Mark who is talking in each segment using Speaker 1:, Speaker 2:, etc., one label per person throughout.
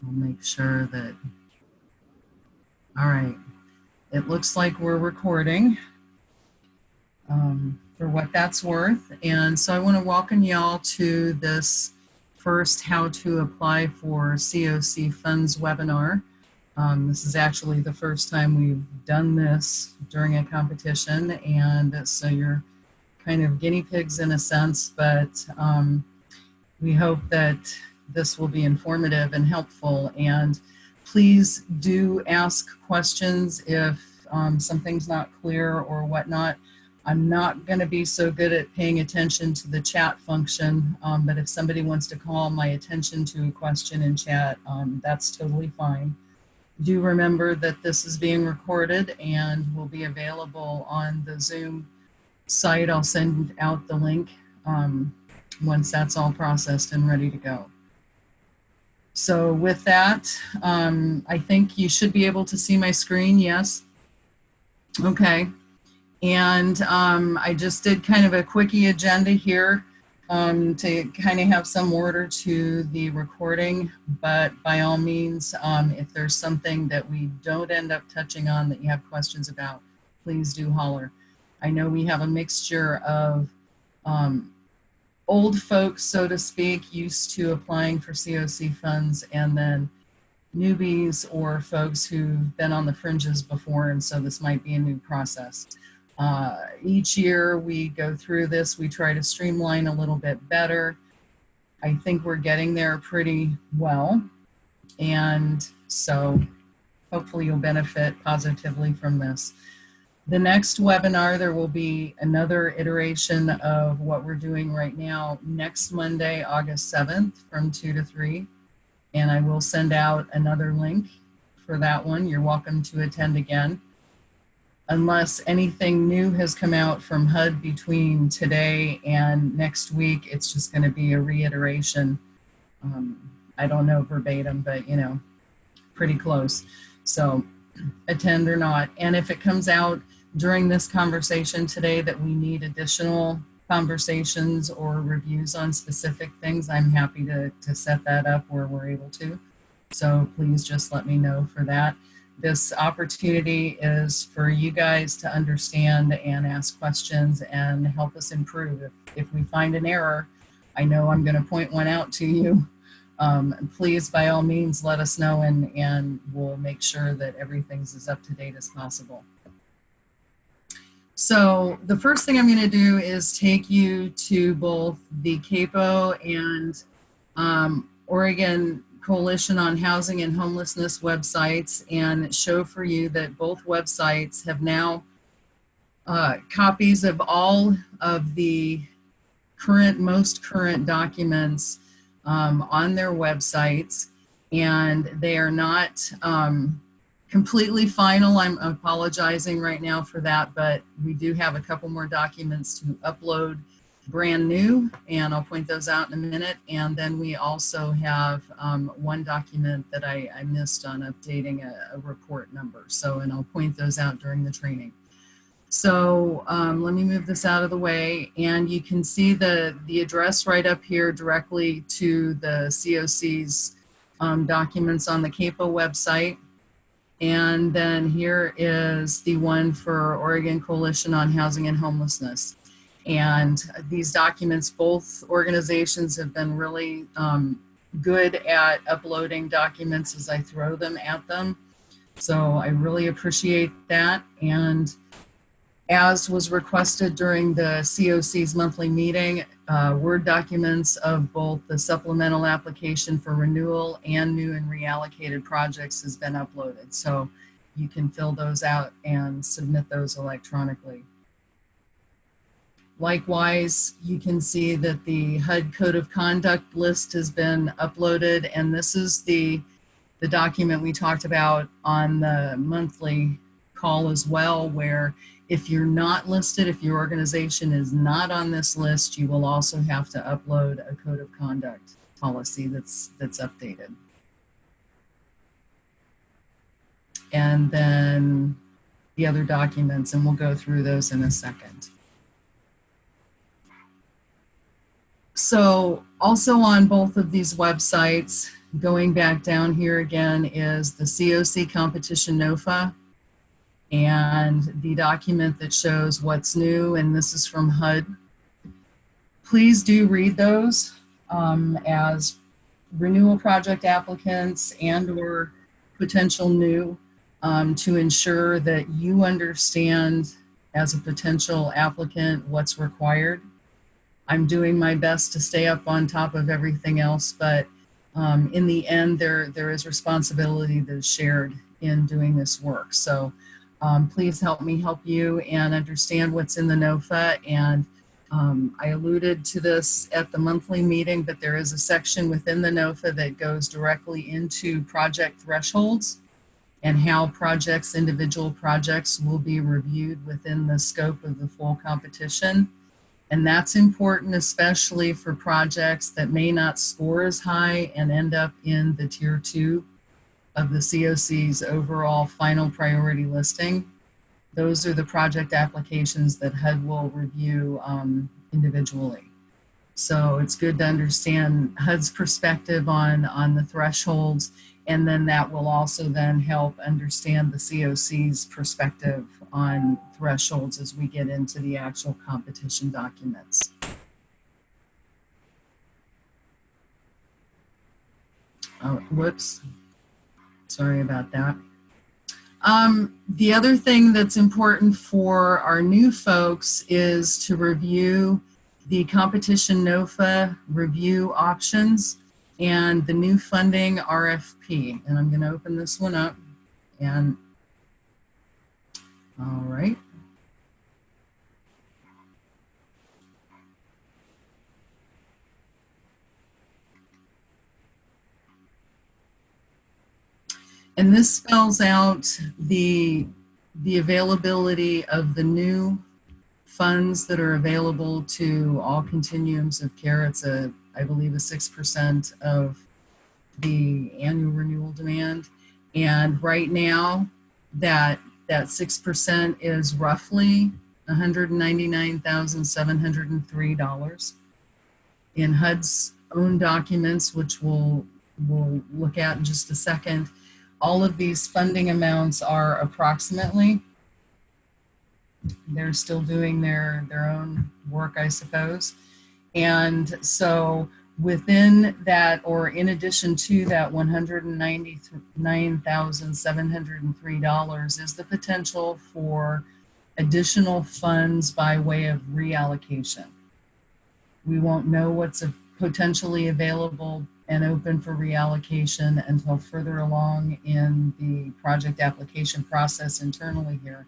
Speaker 1: I'll make sure that, all right, it looks like we're recording for what that's worth. And so I want to welcome y'all to this first How to Apply for CoC Funds webinar. This is actually the first time we've done this during a competition, and so you're kind of guinea pigs in a sense, but we hope that this will be informative and helpful. And please do ask questions if something's not clear or whatnot. I'm not going to be so good at paying attention to the chat function, but if somebody wants to call my attention to a question in chat, that's totally fine. Do remember that this is being recorded and will be available on the Zoom site. I'll send out the link once that's all processed and ready to go. So with that, I think you should be able to see my screen, yes? Okay. And I just did kind of a quickie agenda here to kind of have some order to the recording, but by all means, if there's something that we don't end up touching on that you have questions about, please do holler. I know we have a mixture of old folks, so to speak, used to applying for CoC funds, and then newbies or folks who've been on the fringes before, and so this might be a new process. Each year we go through this, we try to streamline a little bit better. I think we're getting there pretty well, and so hopefully you'll benefit positively from this. The next webinar, there will be another iteration of what we're doing right now next Monday, August 7th from 2 to 3. And I will send out another link for that one. You're welcome to attend again. Unless anything new has come out from HUD between today and next week, it's just going to be a reiteration. I don't know verbatim, but you know, pretty close. So attend or not. And if it comes out during this conversation today that we need additional conversations or reviews on specific things, I'm happy to set that up where we're able to. So please just let me know for that. This opportunity is for you guys to understand and ask questions and help us improve. If we find an error, I know I'm going to point one out to you. Please, by all means, let us know, and we'll make sure that everything's as up to date as possible. So the first thing I'm going to do is take you to both the CAPO and Oregon Coalition on Housing and Homelessness websites and show for you that both websites have now copies of all of the most current documents on their websites, and they are not completely final. I'm apologizing right now for that, but we do have a couple more documents to upload brand new, and I'll point those out in a minute. And then we also have one document that I missed on updating a report number. So, and I'll point those out during the training. So let me move this out of the way, and you can see the address right up here directly to the CoC's documents on the CAPO website. And then here is the one for Oregon Coalition on Housing and Homelessness. And these documents, both organizations have been really good at uploading documents as I throw them at them. So I really appreciate that. And as was requested during the CoC's monthly meeting, Word documents of both the supplemental application for renewal and new and reallocated projects has been uploaded. So you can fill those out and submit those electronically. Likewise, you can see that the HUD Code of Conduct list has been uploaded, and this is the document we talked about on the monthly call as well, where if you're not listed, if your organization is not on this list, you will also have to upload a code of conduct policy that's updated. And then the other documents, and we'll go through those in a second. So Also on both of these websites, going back down here again, is the CoC competition NOFA and the document that shows what's new, and this is from HUD. Please do read those as renewal project applicants and or potential new, to ensure that you understand as a potential applicant what's required. I'm doing my best to stay up on top of everything else, but in the end, there is responsibility that is shared in doing this work. So please help me help you and understand what's in the NOFA. And I alluded to this at the monthly meeting, but there is a section within the NOFA that goes directly into project thresholds and how projects, individual projects, will be reviewed within the scope of the full competition. And that's important, especially for projects that may not score as high and end up in the tier 2 of the CoC's overall final priority listing. Those are the project applications that HUD will review individually. So it's good to understand HUD's perspective on the thresholds, and then that will also then help understand the CoC's perspective on thresholds as we get into the actual competition documents. Oh, whoops. Sorry about that. The other thing that's important for our new folks is to review the competition NOFA review options and the new funding RFP. And I'm going to open this one up. And all right. And this spells out the availability of the new funds that are available to all continuums of care. It's I believe a 6% of the annual renewal demand. And right now that 6% is roughly $199,703 in HUD's own documents, which we'll look at in just a second. All of these funding amounts are approximately. They're still doing their own work, I suppose. And so within that, or in addition to that $199,703 is the potential for additional funds by way of reallocation. We won't know what's potentially available and open for reallocation until further along in the project application process internally here.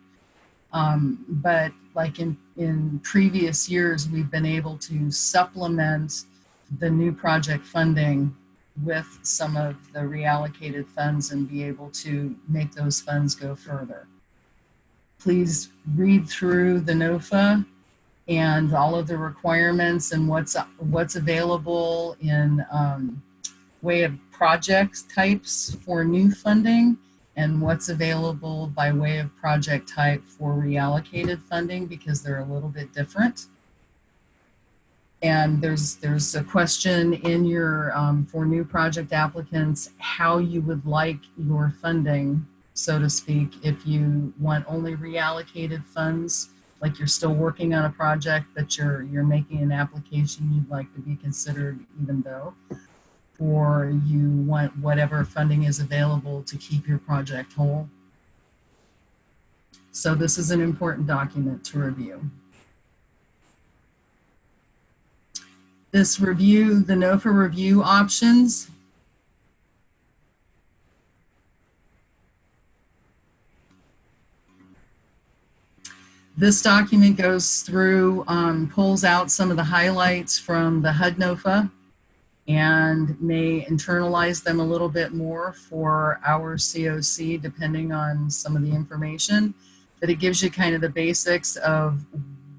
Speaker 1: But like in previous years, we've been able to supplement the new project funding with some of the reallocated funds and be able to make those funds go further. Please read through the NOFA and all of the requirements and what's available in way of project types for new funding and what's available by way of project type for reallocated funding, because they're a little bit different. And there's a question in your for new project applicants how you would like your funding, so to speak, if you want only reallocated funds, like you're still working on a project but you're making an application you'd like to be considered even though, or you want whatever funding is available to keep your project whole. So this is an important document to review. This review, the NOFA review options. This document goes through, pulls out some of the highlights from the HUD NOFA and may internalize them a little bit more for our CoC depending on some of the information. But it gives you kind of the basics of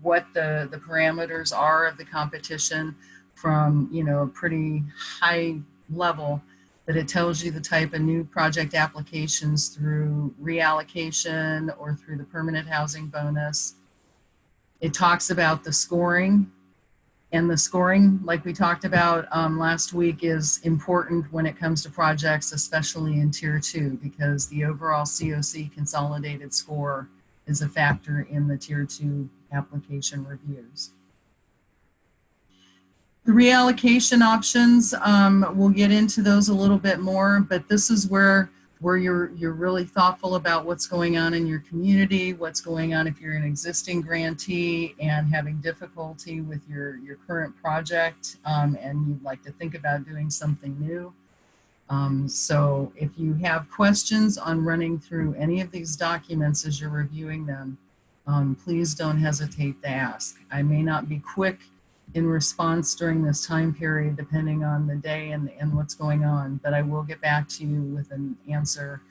Speaker 1: what the parameters are of the competition from, you know, a pretty high level, that it tells you the type of new project applications through reallocation or through the permanent housing bonus. It talks about the scoring And the scoring, like we talked about last week, is important when it comes to projects, especially in Tier 2, because the overall CoC consolidated score is a factor in the Tier 2 application reviews. The reallocation options, we'll get into those a little bit more, but this is where you're really thoughtful about what's going on in your community, what's going on if you're an existing grantee and having difficulty with your current project, and you'd like to think about doing something new. So if you have questions on running through any of these documents as you're reviewing them, please don't hesitate to ask. I may not be quick in response during this time period, depending on the day and what's going on, but I will get back to you with an answer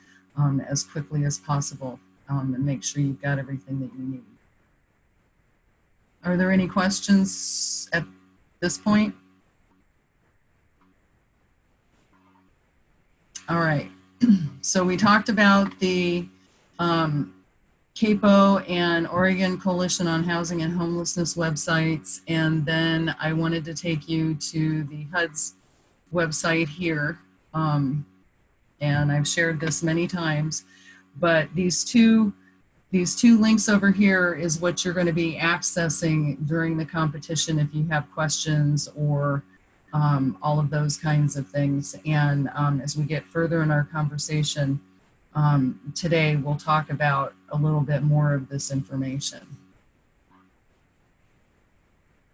Speaker 1: as quickly as possible and make sure you've got everything that you need. Are there any questions at this point? All right, so we talked about the CAPO and Oregon Coalition on Housing and Homelessness websites, and then I wanted to take you to the HUD's website here, and I've shared this many times, but these two links over here is what you're going to be accessing during the competition if you have questions or all of those kinds of things. And as we get further in our conversation, today we'll talk about a little bit more of this information.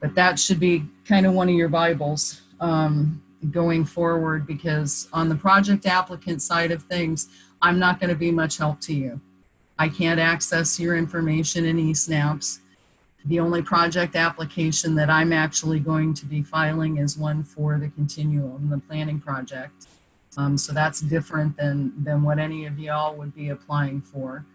Speaker 1: But that should be kind of one of your Bibles going forward, because on the project applicant side of things, I'm not going to be much help to you. I can't access your information in eSnaps. The only project application that I'm actually going to be filing is one for the continuum, the planning project. So that's different than what any of y'all would be applying for.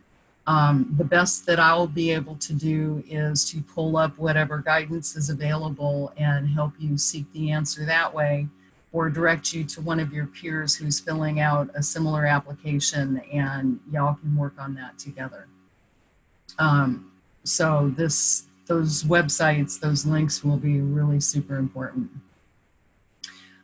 Speaker 1: The best that I'll be able to do is to pull up whatever guidance is available and help you seek the answer that way, or direct you to one of your peers who's filling out a similar application, and y'all can work on that together. So those websites, those links will be really super important.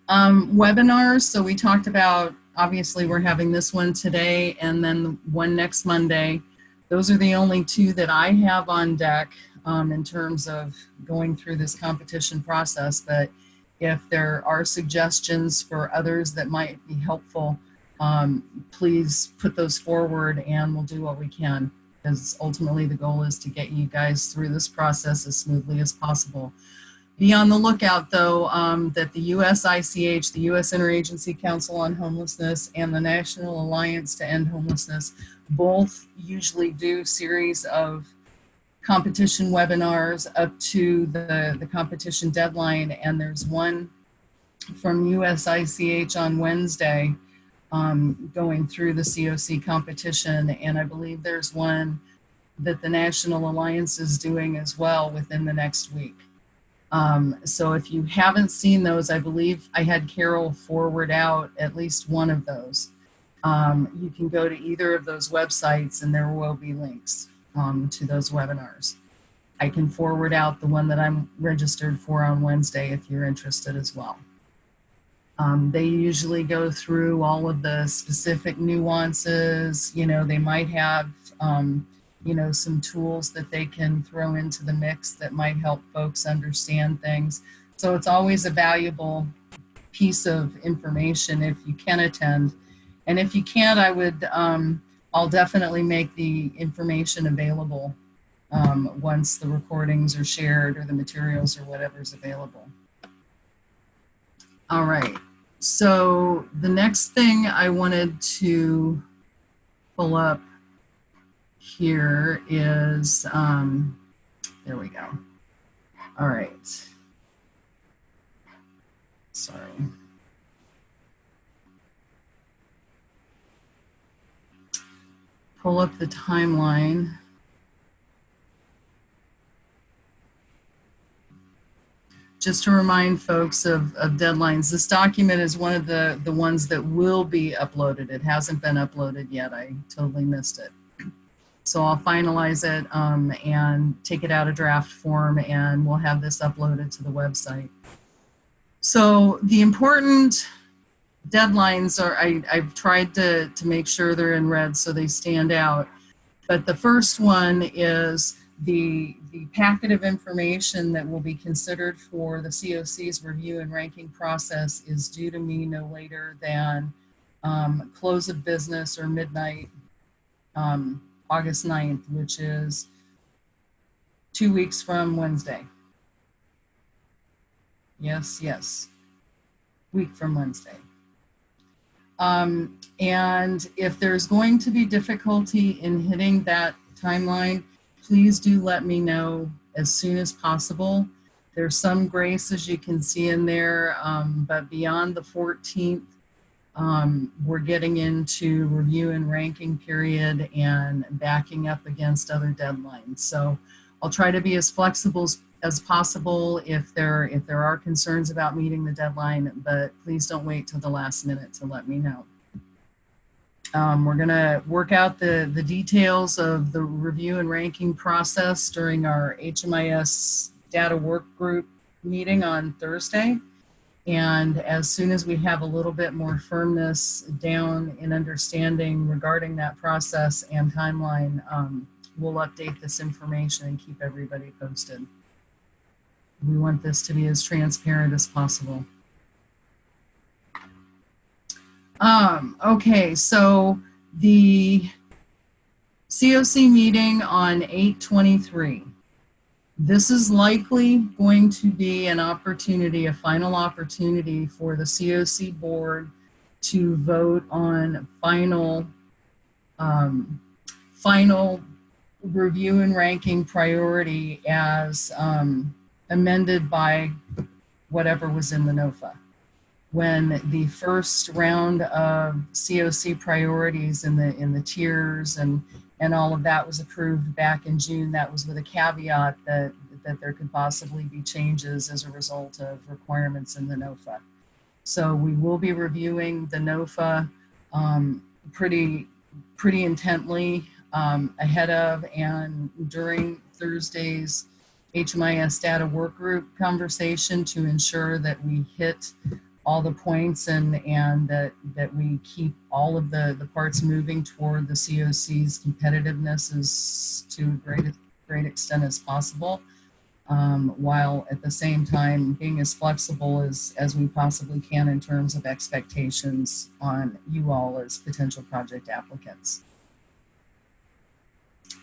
Speaker 1: Webinars, so we talked about, obviously we're having this one today and then one next Monday. Those are the only two that I have on deck in terms of going through this competition process. But if there are suggestions for others that might be helpful, please put those forward and we'll do what we can, because ultimately the goal is to get you guys through this process as smoothly as possible. Be on the lookout, though, that the USICH, the U.S. Interagency Council on Homelessness, and the National Alliance to End Homelessness both usually do series of competition webinars up to the competition deadline. And there's one from USICH on Wednesday going through the CoC competition. And I believe there's one that the National Alliance is doing as well within the next week. So if you haven't seen those, I believe I had Carol forward out at least one of those. You can go to either of those websites and there will be links to those webinars. I can forward out the one that I'm registered for on Wednesday if you're interested as well. They usually go through all of the specific nuances. You know, they might have you know, some tools that they can throw into the mix that might help folks understand things. So it's always a valuable piece of information if you can attend. And if you can't, I would, I'll definitely make the information available once the recordings are shared or the materials or whatever's available. All right, so the next thing I wanted to pull up here is, there we go. All right. Sorry. Pull up the timeline. Just to remind folks of deadlines, this document is one of the ones that will be uploaded. It hasn't been uploaded yet. I totally missed it. So I'll finalize it and take it out of draft form, and we'll have this uploaded to the website. So the important deadlines are, I've tried to make sure they're in red so they stand out. But the first one is the packet of information that will be considered for the CoC's review and ranking process is due to me no later than close of business or midnight August 9th, which is 2 weeks from Wednesday. Yes, week from Wednesday. And if there's going to be difficulty in hitting that timeline, please do let me know as soon as possible. There's some grace, as you can see in there, but beyond the 14th, we're getting into review and ranking period and backing up against other deadlines. So I'll try to be as flexible as possible if there are concerns about meeting the deadline, but please don't wait till the last minute to let me know. We're gonna work out the details of the review and ranking process during our HMIS data work group meeting on Thursday. And as soon as we have a little bit more firmness down in understanding regarding that process and timeline, we'll update this information and keep everybody posted. We want this to be as transparent as possible. Okay, so the CoC meeting on 8/23. This is likely going to be an opportunity, a final opportunity for the CoC board to vote on final review and ranking priority as amended by whatever was in the NOFA. When the first round of CoC priorities in the tiers and all of that was approved back in June, that was with a caveat that there could possibly be changes as a result of requirements in the NOFA. So we will be reviewing the NOFA pretty intently ahead of and during Thursday's HMIS data work group conversation to ensure that we hit all the points and that we keep all of the parts moving toward the CoC's competitiveness as to a great extent as possible, while at the same time being as flexible as we possibly can in terms of expectations on you all as potential project applicants.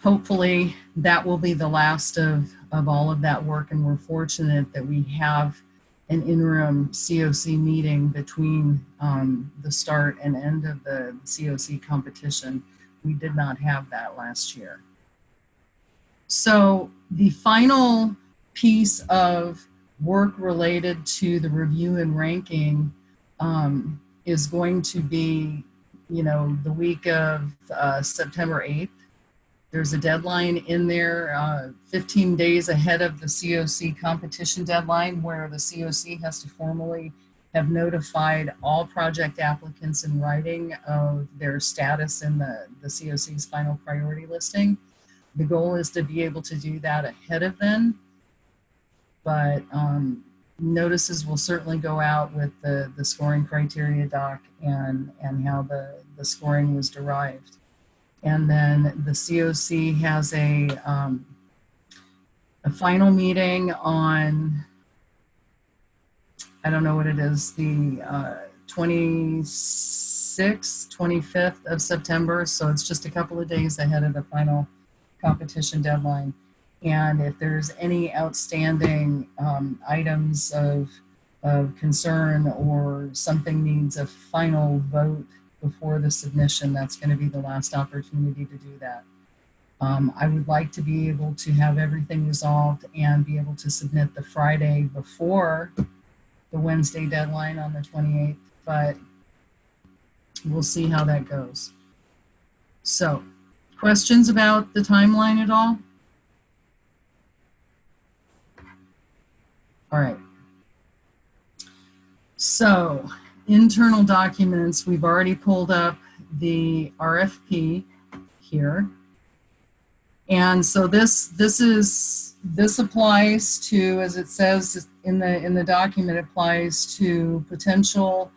Speaker 1: Hopefully that will be the last of all of that work, and we're fortunate that we have an interim CoC meeting between the start and end of the CoC competition. We did not have that last year. So the final piece of work related to the review and ranking is going to be, the week of September 8th. There's a deadline in there 15 days ahead of the CoC competition deadline where the CoC has to formally have notified all project applicants in writing of their status in the CoC's final priority listing. The goal is to be able to do that ahead of then, but notices will certainly go out with the scoring criteria doc and how the scoring was derived. And then the CoC has a final meeting on, I don't know what it is, the 26th, 25th of September. So it's just a couple of days ahead of the final competition deadline. And if there's any outstanding items of concern or something needs a final vote before the submission, that's going to be the last opportunity to do that. I would like to be able to have everything resolved and be able to submit the Friday before the Wednesday deadline on the 28th, but we'll see how that goes. So, questions about the timeline at all? All right. So, internal documents, we've already pulled up the RFP here. And so this applies to, as it says in the document, applies to potential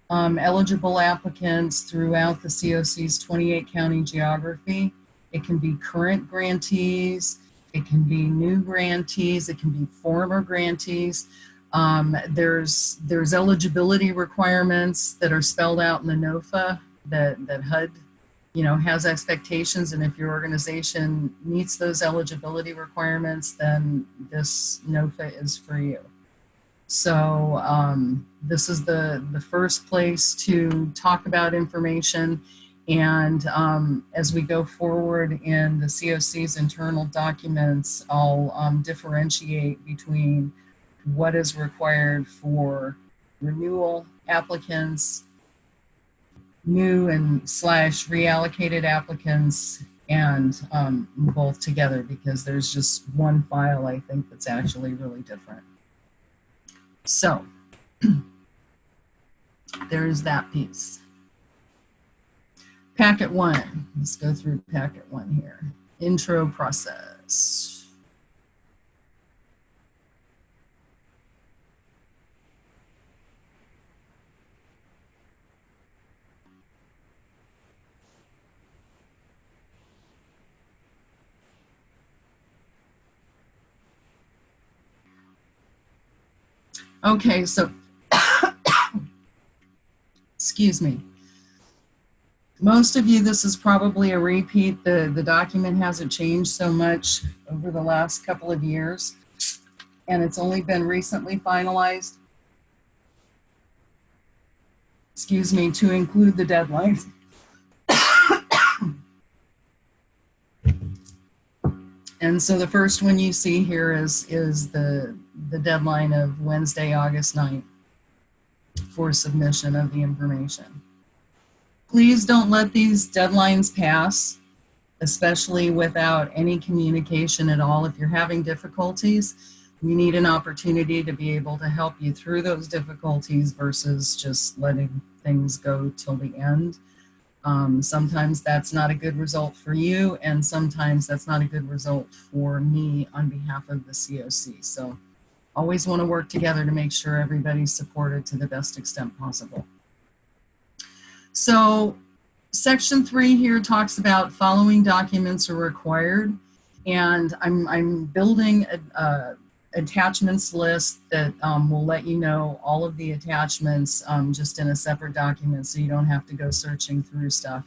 Speaker 1: eligible applicants throughout the CoC's 28 county geography. It can be current grantees, it can be new grantees, it can be former grantees. There's eligibility requirements that are spelled out in the NOFA that HUD, you know, has expectations, and if your organization meets those eligibility requirements, then this NOFA is for you. So this is the first place to talk about information. And as we go forward in the CoC's internal documents, I'll differentiate between what is required for renewal applicants, new and / reallocated applicants, and both together, because there's just one file, I think, that's actually really different. So there's that piece. Packet 1, let's go through packet 1 here. Intro process. Okay, so, excuse me. Most of you, this is probably a repeat. The document hasn't changed so much over the last couple of years, and it's only been recently finalized, excuse me, to include the deadlines. And so the first one you see here is the deadline of Wednesday, August 9th for submission of the information. Please don't let these deadlines pass, especially without any communication at all. If you're having difficulties, we need an opportunity to be able to help you through those difficulties versus just letting things go till the end. Sometimes that's not a good result for you, and sometimes that's not a good result for me on behalf of the CoC. So always want to work together to make sure everybody's supported to the best extent possible. So section 3 here talks about following documents are required, and I'm building a attachments list that will let you know all of the attachments just in a separate document, so you don't have to go searching through stuff,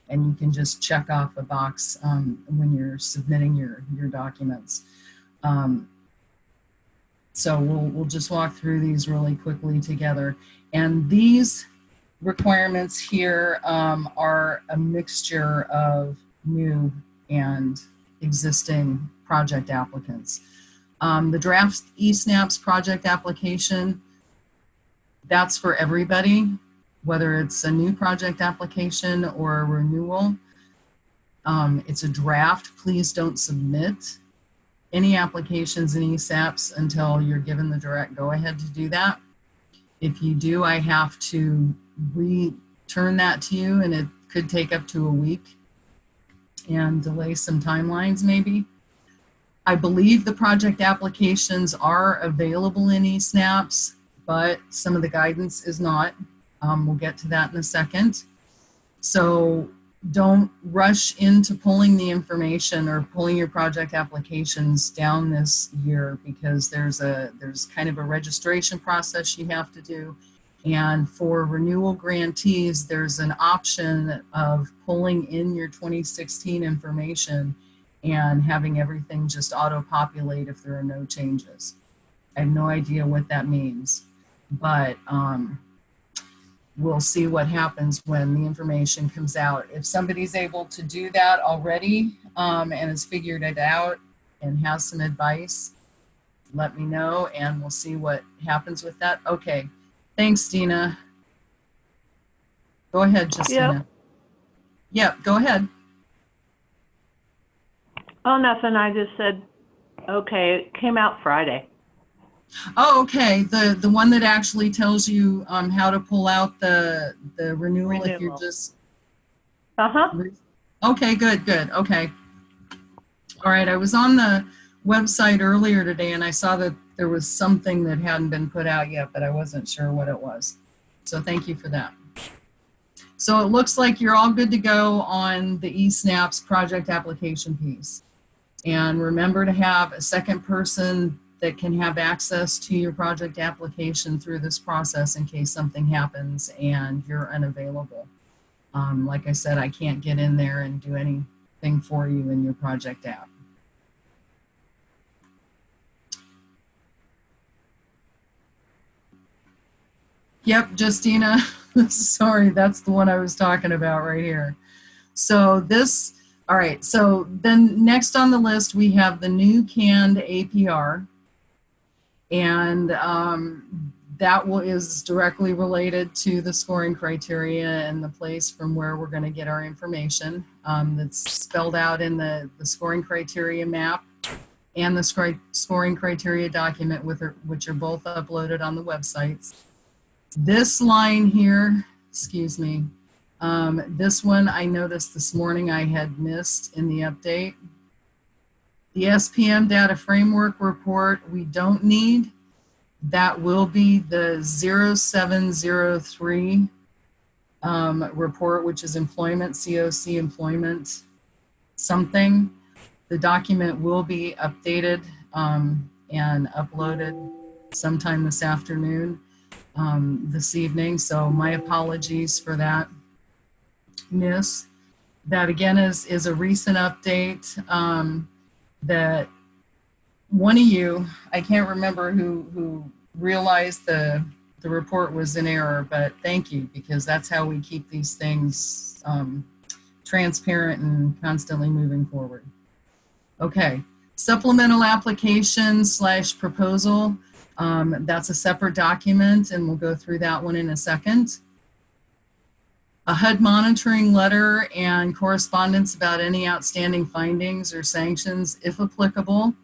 Speaker 1: and you can just check off a box when you're submitting your documents. So we'll just walk through these really quickly together. And these requirements here are a mixture of new and existing project applicants. The draft eSNAPS project application, that's for everybody, whether it's a new project application or a renewal. It's a draft. Please don't submit any applications in eSAPs until you're given the direct go-ahead to do that. If you do, I have to return that to you, and it could take up to a week and delay some timelines maybe. I believe the project applications are available in eSNAPs, but some of the guidance is not. We'll get to that in a second. So don't rush into pulling the information or pulling your project applications down this year, because there's kind of a registration process you have to do. And for renewal grantees, there's an option of pulling in your 2016 information and having everything just auto-populate if there are no changes. I have no idea what that means, but we'll see what happens when the information comes out. If somebody's able to do that already and has figured it out and has some advice, let me know and we'll see what happens with that. Okay, thanks, Dina. Go ahead, Justina. Yep, go ahead.
Speaker 2: Oh, nothing. I just said, okay, it came out Friday.
Speaker 1: Oh, okay. The one that actually tells you how to pull out the renewal if you're just.
Speaker 2: Uh-huh.
Speaker 1: Okay, good. Okay. All right, I was on the website earlier today and I saw that there was something that hadn't been put out yet, but I wasn't sure what it was. So thank you for that. So it looks like you're all good to go on the eSNAPS project application piece. And remember to have a second person that can have access to your project application through this process in case something happens and you're unavailable. Like I said, I can't get in there and do anything for you in your project app. Yep, Justina, sorry, that's the one I was talking about right here. So this, all right, so then next on the list, we have the new canned APR. And that is directly related to the scoring criteria and the place from where we're going to get our information. That's spelled out in the scoring criteria map and the scoring criteria document, which are both uploaded on the websites. This line here, excuse me, this one I noticed this morning I had missed in the update. The SPM data framework report we don't need. That will be the 0703 report, which is employment, CoC employment something. The document will be updated and uploaded sometime this afternoon, this evening. So my apologies for that miss. That again is a recent update that one of you, I can't remember who realized the report was in error, but thank you, because that's how we keep these things transparent and constantly moving forward. Okay, supplemental application / proposal. That's a separate document and we'll go through that one in a second. A HUD monitoring letter and correspondence about any outstanding findings or sanctions, if applicable.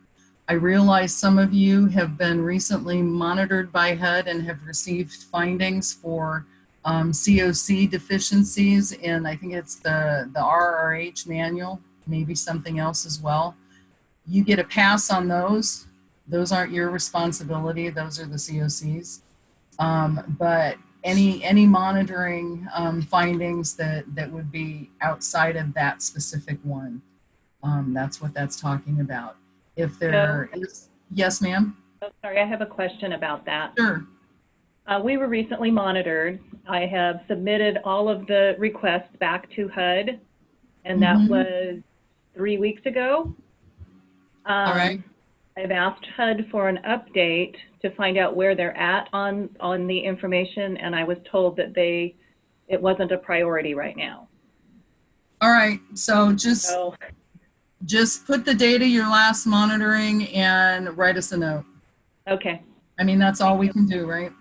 Speaker 1: I realize some of you have been recently monitored by HUD and have received findings for CoC deficiencies, and I think it's the RRH manual, maybe something else as well. You get a pass on those. Those aren't your responsibility. Those are the CoCs. But any monitoring findings that would be outside of that specific one, that's what that's talking about. If there is, yes, ma'am.
Speaker 2: Oh, sorry, I have a question about that.
Speaker 1: Sure.
Speaker 2: We were recently monitored. I have submitted all of the requests back to HUD, and that was 3 weeks ago.
Speaker 1: All right.
Speaker 2: I've asked HUD for an update to find out where they're at on the information, and I was told that it wasn't a priority right now.
Speaker 1: All right, so just put the date of your last monitoring and write us a note.
Speaker 2: Okay.
Speaker 1: I mean, that's all we can do, right?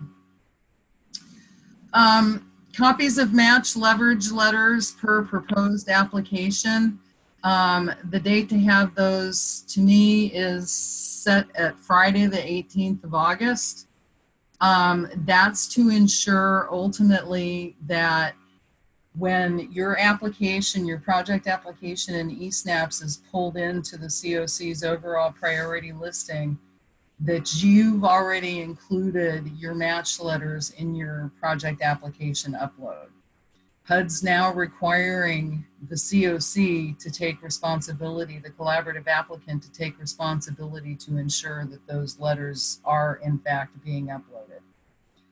Speaker 1: Copies of match leverage letters per proposed application. The date to have those to me is set at Friday, the 18th of August. That's to ensure ultimately that when your application, your project application in eSNAPS is pulled into the CoC's overall priority listing, that you've already included your match letters in your project application upload. HUD's now requiring the CoC to take responsibility, the collaborative applicant to take responsibility to ensure that those letters are in fact being uploaded.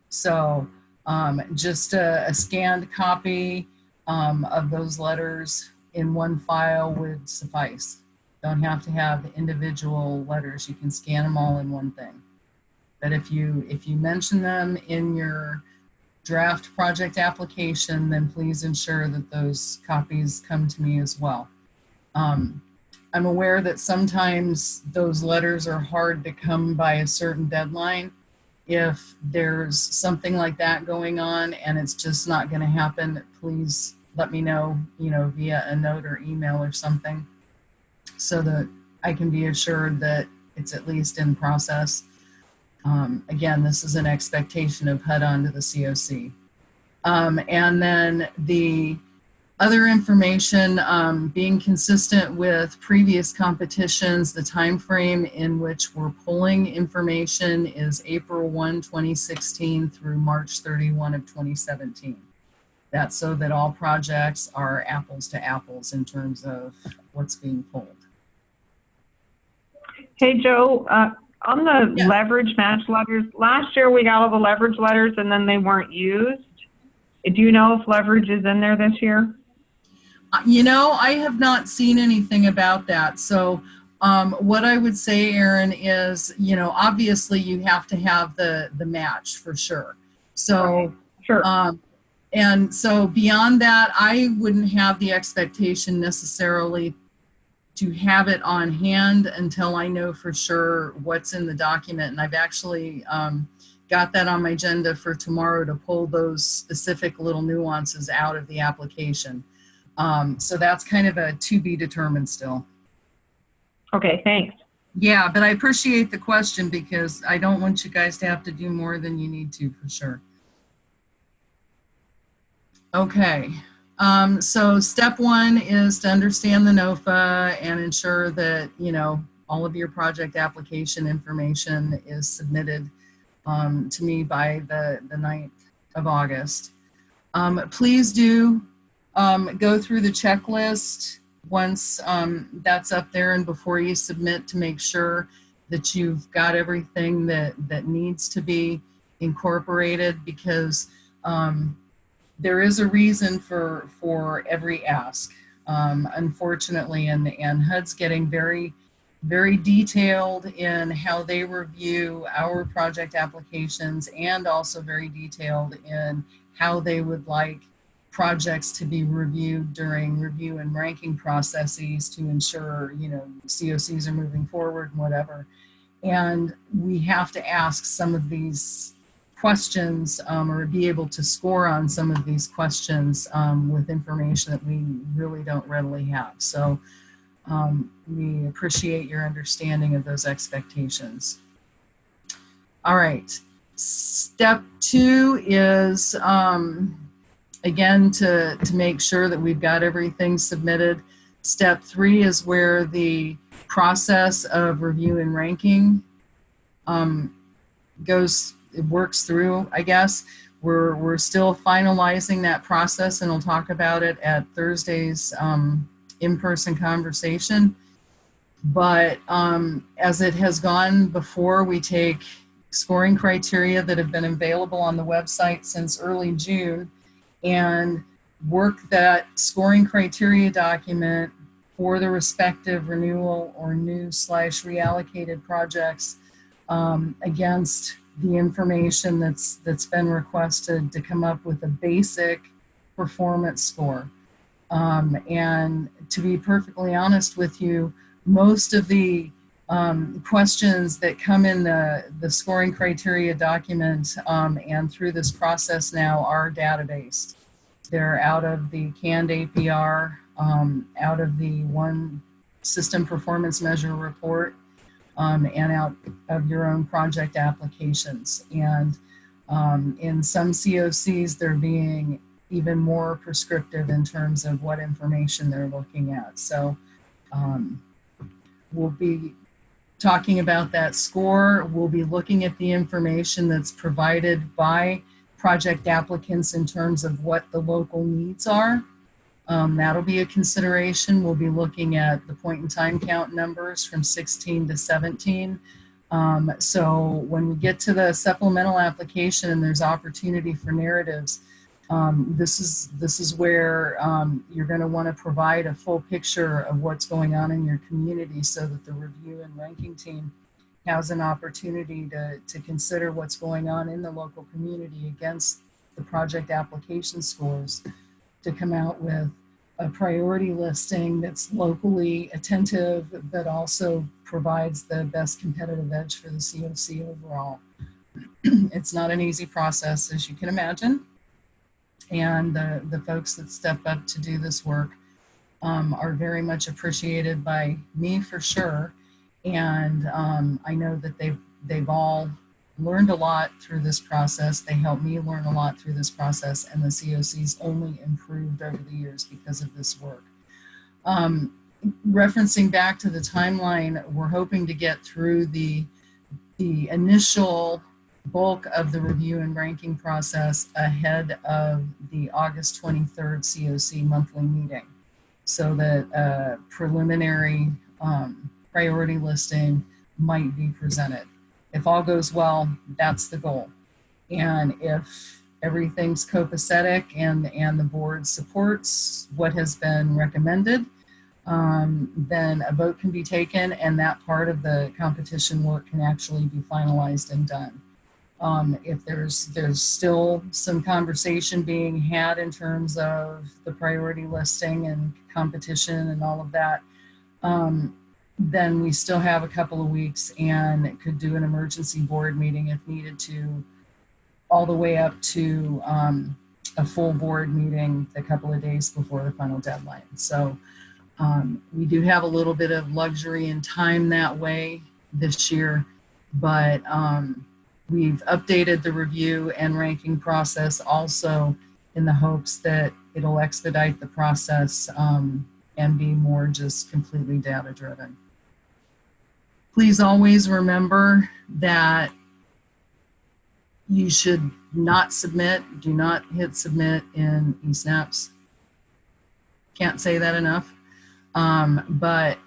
Speaker 1: So just a scanned copy of those letters in one file would suffice. Don't have to have individual letters. You can scan them all in one thing. But if you mention them in your draft project application, then please ensure that those copies come to me as well. I'm aware that sometimes those letters are hard to come by a certain deadline. If there's something like that going on and it's just not going to happen, please let me know, via a note or email or something, so that I can be assured that it's at least in process. Again, this is an expectation of HUD onto the CoC. And then the Other information, being consistent with previous competitions, the time frame in which we're pulling information is April 1, 2016 through March 31 of 2017. That's so that all projects are apples to apples in terms of what's being pulled.
Speaker 3: Hey, Joe, on the
Speaker 1: Yeah.
Speaker 3: leverage match letters, last year we got all the leverage letters and then they weren't used. Do you know if leverage is in there this year?
Speaker 1: You know, I have not seen anything about that. So what I would say, Erin, is, you know, obviously you have to have the match for sure. So,
Speaker 3: right. Sure.
Speaker 1: And so beyond that, I wouldn't have the expectation necessarily to have it on hand until I know for sure what's in the document. And I've actually got that on my agenda for tomorrow to pull those specific little nuances out of the application. So that's kind of a to be determined still.
Speaker 3: Okay, thanks.
Speaker 1: Yeah, but I appreciate the question because I don't want you guys to have to do more than you need to for sure. Okay, so step one is to understand the NOFA and ensure that, you know, all of your project application information is submitted to me by the 9th of August. Please do go through the checklist once that's up there and before you submit to make sure that you've got everything that needs to be incorporated, because there is a reason for every ask, unfortunately, and HUD's getting very, very detailed in how they review our project applications, and also very detailed in how they would like projects to be reviewed during review and ranking processes to ensure, you know, COCs are moving forward and whatever. And we have to ask some of these questions or be able to score on some of these questions with information that we really don't readily have. So we appreciate your understanding of those expectations. All right, step two is again to make sure that we've got everything submitted. Step three is where the process of review and ranking works through, I guess. We're still finalizing that process, and we'll talk about it at Thursday's in-person conversation. But as it has gone before, we take scoring criteria that have been available on the website since early June and work that scoring criteria document for the respective renewal or new/reallocated projects against the information that's been requested to come up with a basic performance score. And to be perfectly honest with you, most of the questions that come in the scoring criteria document and through this process now are data-based. They're out of the canned APR, out of the one system performance measure report, and out of your own project applications. And in some COCs, they're being even more prescriptive in terms of what information they're looking at. So we'll be talking about that score. We'll be looking at the information that's provided by project applicants in terms of what the local needs are. That'll be a consideration. We'll be looking at the point in time count numbers from 16 to 17. So when we get to the supplemental application and there's opportunity for narratives, this is where you're going to want to provide a full picture of what's going on in your community so that the review and ranking team has an opportunity to consider what's going on in the local community against the project application scores, to come out with a priority listing that's locally attentive, but also provides the best competitive edge for the COC overall. It's not an easy process, as you can imagine. And the folks that step up to do this work are very much appreciated by me for sure. And I know that they've all learned a lot through this process. They helped me learn a lot through this process, and the CoC's only improved over the years because of this work. Referencing back to the timeline, we're hoping to get through the initial bulk of the review and ranking process ahead of the August 23rd CoC monthly meeting, so that preliminary priority listing might be presented. If all goes well, that's the goal. And if everything's copacetic and the board supports what has been recommended, then a vote can be taken and that part of the competition work can actually be finalized and done. If there's still some conversation being had in terms of the priority listing and competition and all of that, then we still have a couple of weeks and could do an emergency board meeting if needed to, all the way up to a full board meeting a couple of days before the final deadline. So we do have a little bit of luxury in time that way this year, but we've updated the review and ranking process also in the hopes that it'll expedite the process and be more just completely data driven. Please always remember that you should not submit, do not hit submit in eSnaps. Can't say that enough. But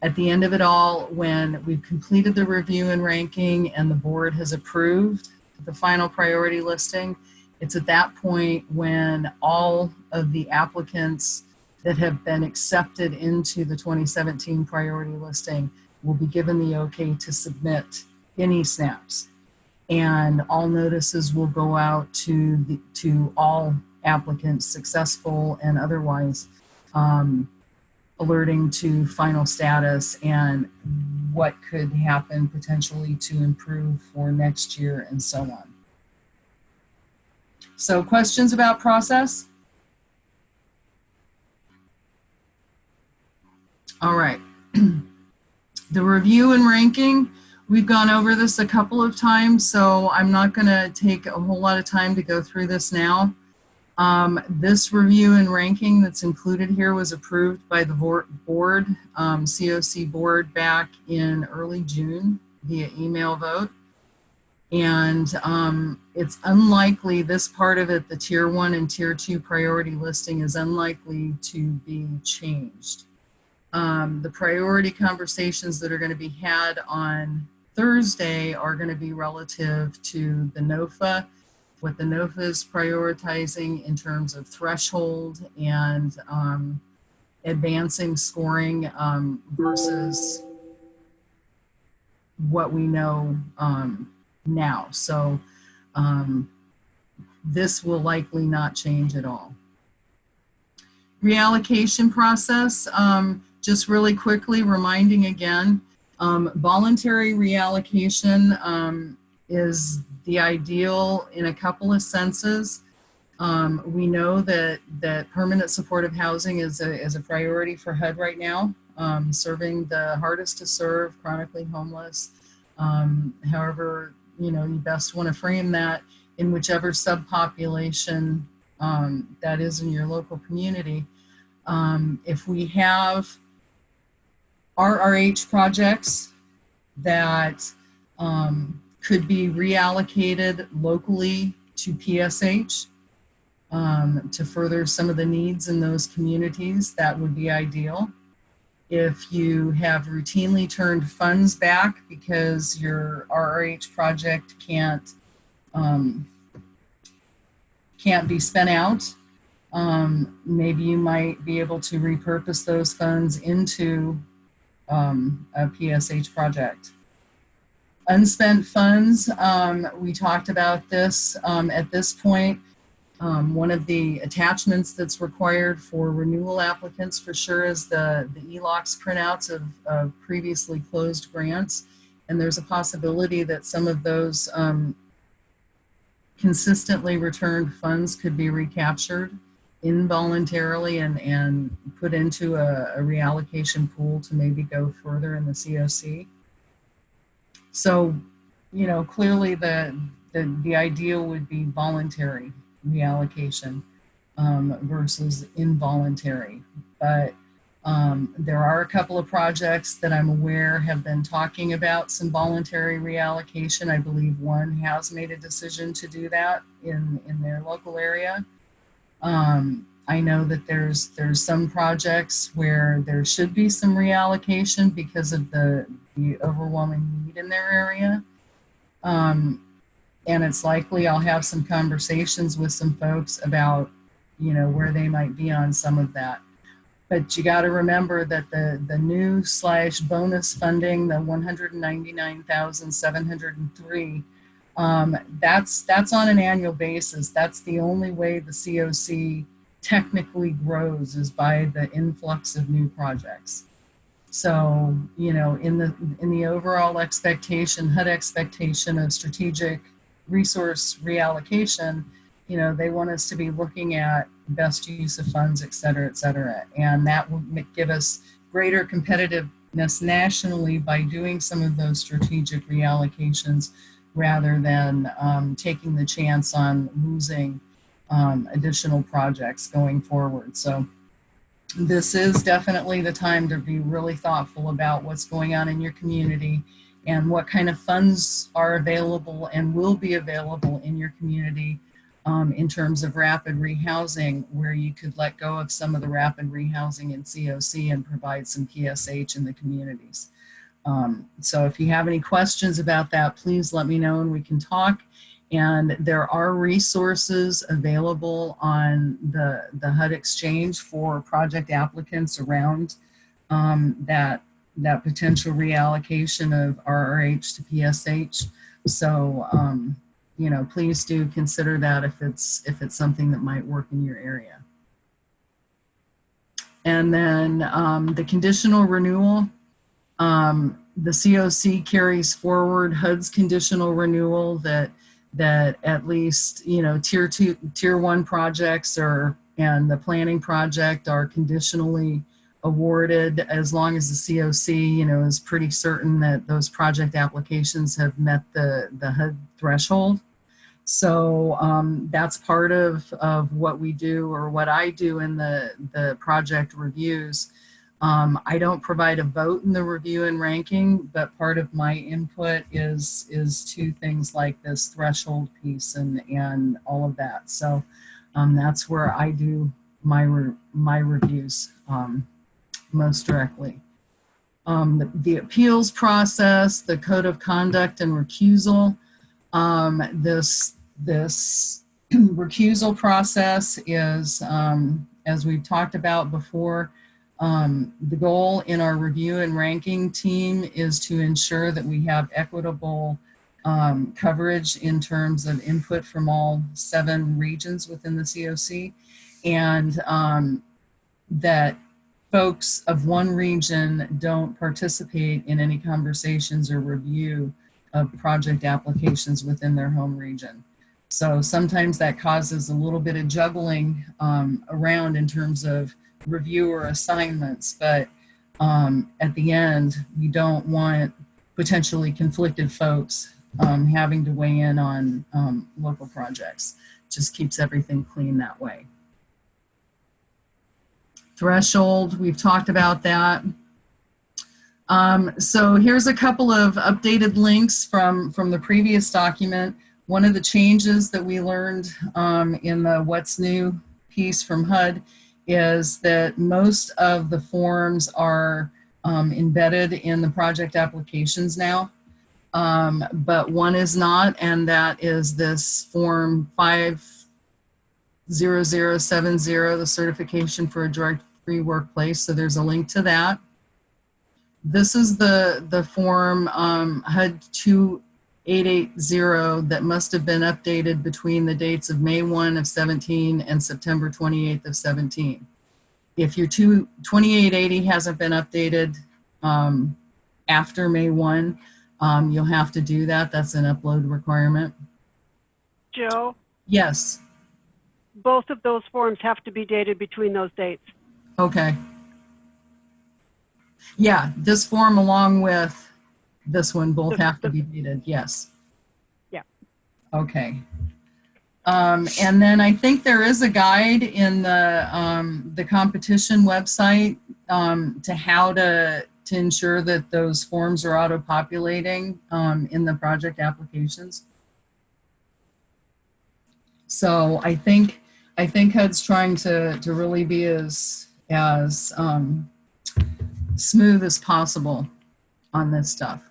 Speaker 1: at the end of it all, when we've completed the review and ranking and the board has approved the final priority listing, it's at that point when all of the applicants that have been accepted into the 2017 priority listing will be given the okay to submit in eSnaps. And all notices will go out to all applicants, successful and otherwise, alerting to final status and what could happen potentially to improve for next year and so on. So questions about process? All right. The review and ranking, we've gone over this a couple of times, so I'm not going to take a whole lot of time to go through this now. This review and ranking that's included here was approved by the board, CoC board, back in early June via email vote. And it's unlikely, this part of it, the tier 1 and tier 2 priority listing, is unlikely to be changed. The priority conversations that are going to be had on Thursday are going to be relative to the NOFA, what the NOFA is prioritizing in terms of threshold and advancing scoring versus what we know now. So this will likely not change at all. Reallocation process, just really quickly reminding again, voluntary reallocation is the ideal in a couple of senses. We know that permanent supportive housing is a priority for HUD right now, serving the hardest to serve chronically homeless. However, you best want to frame that in whichever subpopulation that is in your local community. If we have RRH projects that could be reallocated locally to PSH to further some of the needs in those communities, that would be ideal. If you have routinely turned funds back because your RRH project can't be spent out, maybe you might be able to repurpose those funds into a PSH project. Unspent funds, we talked about this at this point. One of the attachments that's required for renewal applicants for sure is the ELOCs printouts of previously closed grants. And there's a possibility that some of those consistently returned funds could be recaptured involuntarily and put into a reallocation pool to maybe go further in the CoC. So you know, clearly the ideal would be voluntary reallocation versus involuntary. But there are a couple of projects that I'm aware have been talking about some voluntary reallocation. I believe one has made a decision to do that in their local area. I know that there's some projects where there should be some reallocation because of the overwhelming need in their area. And it's likely I'll have some conversations with some folks about, you know, where they might be on some of that. But you got to remember that the new / bonus funding, the 199,703, that's on an annual basis. That's the only way the CoC technically grows, is by the influx of new projects. So, you know, in the overall expectation, HUD expectation of strategic resource reallocation, you know, they want us to be looking at best use of funds, et cetera, et cetera. And that will give us greater competitiveness nationally by doing some of those strategic reallocations rather than taking the chance on losing additional projects going forward. So this is definitely the time to be really thoughtful about what's going on in your community and what kind of funds are available and will be available in your community in terms of rapid rehousing, where you could let go of some of the rapid rehousing in CoC and provide some PSH in the communities. So if you have any questions about that, please let me know and we can talk. And there are resources available on the HUD Exchange for project applicants around that potential reallocation of RRH to PSH. So, you know, please do consider that if it's something that might work in your area. And then the conditional renewal, the CoC carries forward HUD's conditional renewal that at least, you know, tier 1 projects and the planning project are conditionally awarded as long as the CoC, you know, is pretty certain that those project applications have met the HUD threshold. So that's part of what we do, or what I do in the project reviews. I don't provide a vote in the review and ranking, but part of my input is to things like this threshold piece and all of that. So that's where I do my reviews most directly. The appeals process, the code of conduct and recusal. This recusal process is, as we've talked about before, the goal in our review and ranking team is to ensure that we have equitable coverage in terms of input from all 7 regions within the CoC, and that folks of one region don't participate in any conversations or review of project applications within their home region. So sometimes that causes a little bit of juggling around in terms of reviewer assignments, but at the end, we don't want potentially conflicted folks having to weigh in on local projects. Just keeps everything clean that way. Threshold, we've talked about that. So here's a couple of updated links from the previous document. One of the changes that we learned in the What's New piece from HUD is that most of the forms are embedded in the project applications now, but one is not, and that is this form 50070, the certification for a drug-free workplace. So there's a link to that. This is the form HUD 2880 that must have been updated between the dates of May 1 of 17 and September 28th of 17. If your 2880 hasn't been updated after May 1, you'll have to do that. That's an upload requirement.
Speaker 4: Joe?
Speaker 1: Yes.
Speaker 4: Both of those forms have to be dated between those dates.
Speaker 1: Okay. Yeah, this form along with this one both have to be dated, yes. Okay. And then I think there is a guide in the competition website to how to ensure that those forms are auto-populating in the project applications. So I think HUD's trying to really be as smooth as possible on this stuff.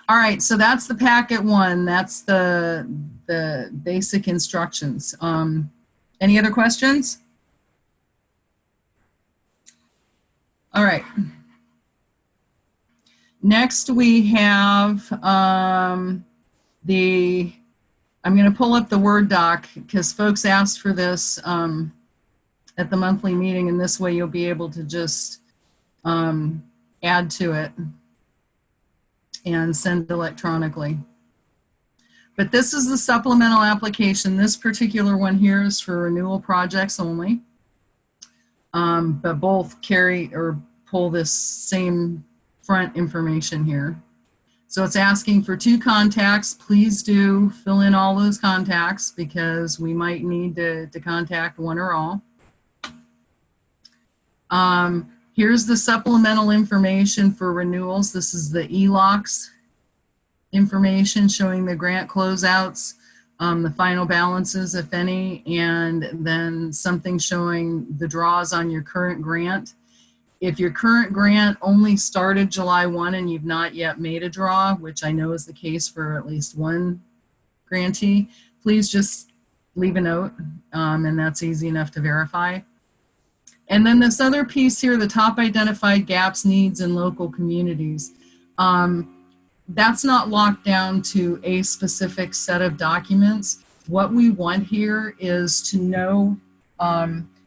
Speaker 1: All right, so that's the packet one. That's the basic instructions. Any other questions? All right. Next we have I'm going to pull up the Word doc because folks asked for this at the monthly meeting, and this way you'll be able to just add to it and send electronically. But this is the supplemental application. This particular one here is for renewal projects only. But both carry or pull this same front information here. So it's asking for 2 contacts. Please do fill in all those contacts because we might need to contact one or all. Here's the supplemental information for renewals. This is the ELOCs information showing the grant closeouts, the final balances, if any, and then something showing the draws on your current grant. If your current grant only started July 1 and you've not yet made a draw, which I know is the case for at least one grantee, please just leave a note, and that's easy enough to verify. And then this other piece here, the top identified gaps, needs in local communities. That's not locked down to a specific set of documents. What we want here is to know,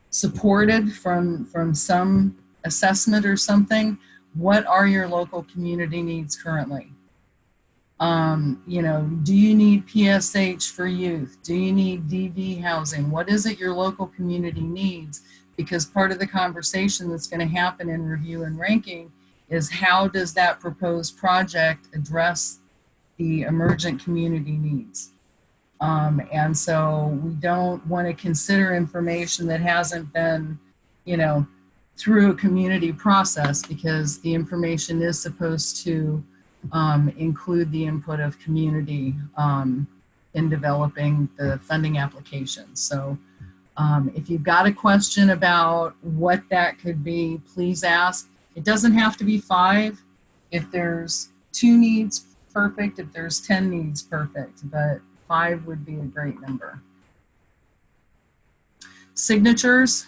Speaker 1: supported from some assessment or something, what are your local community needs currently? You know, do you need PSH for youth? Do you need DV housing? What is it your local community needs? Because part of the conversation that's going to happen in review and ranking is how does that proposed project address the emergent community needs? And so we don't want to consider information that hasn't been, you know, through a community process, because the information is supposed to include the input of community in developing the funding application. So if you've got a question about what that could be, please ask. It doesn't have to be 5. If there's 2 needs, perfect. If there's 10 needs, perfect. But 5 would be a great number. Signatures.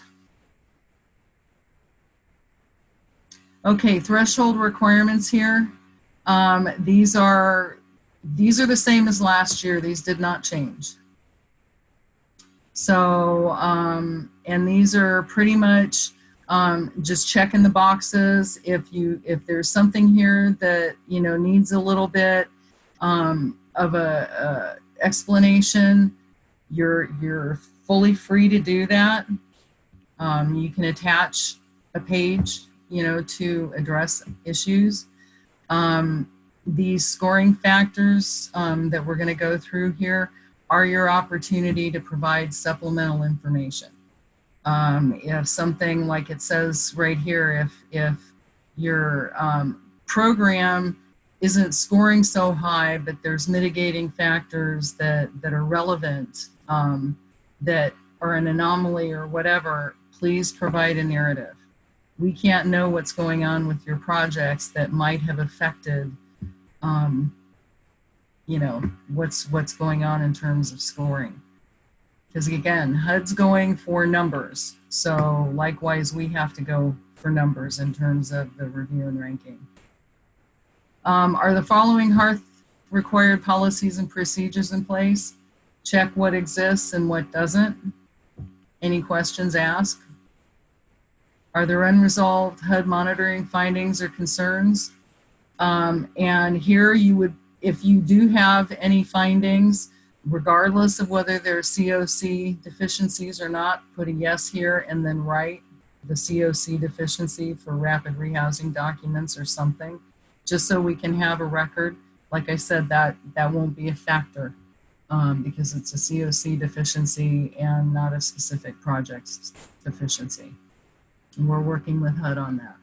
Speaker 1: Okay, threshold requirements here. These are the same as last year. These did not change. So, and these are pretty much just checking the boxes. If there's something here that, you know, needs a little bit of a explanation, you're fully free to do that. You can attach a page, you know, to address issues. These scoring factors that we're going to go through here are your opportunity to provide supplemental information. If something like it says right here, if your program isn't scoring so high, but there's mitigating factors that are relevant, that are an anomaly or whatever, please provide a narrative. We can't know what's going on with your projects that might have affected you know, what's going on in terms of scoring. Because again, HUD's going for numbers. So likewise, we have to go for numbers in terms of the review and ranking. Are the following Hearth required policies and procedures in place? Check what exists and what doesn't. Any questions asked? Are there unresolved HUD monitoring findings or concerns? And here you would, if you do have any findings, regardless of whether they're CoC deficiencies or not, put a yes here and then write the CoC deficiency for rapid rehousing documents or something, just so we can have a record. Like I said, that won't be a factor because it's a CoC deficiency and not a specific project deficiency. And we're working with HUD on that.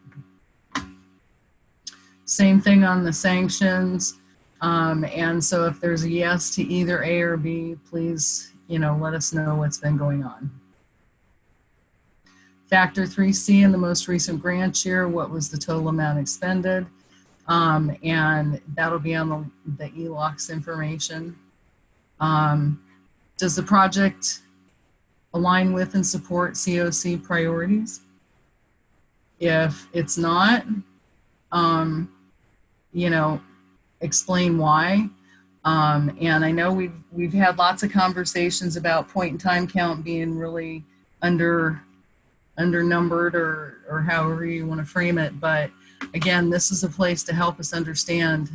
Speaker 1: Same thing on the sanctions. And so if there's a yes to either A or B, please, let us know what's been going on. Factor 3C in the most recent grant year, what was the total amount expended? And that'll be on the ELOCS information. Does the project align with and support CoC priorities? If it's not, explain why. And I know we've had lots of conversations about point in time count being really undernumbered or however you want to frame it. But again, this is a place to help us understand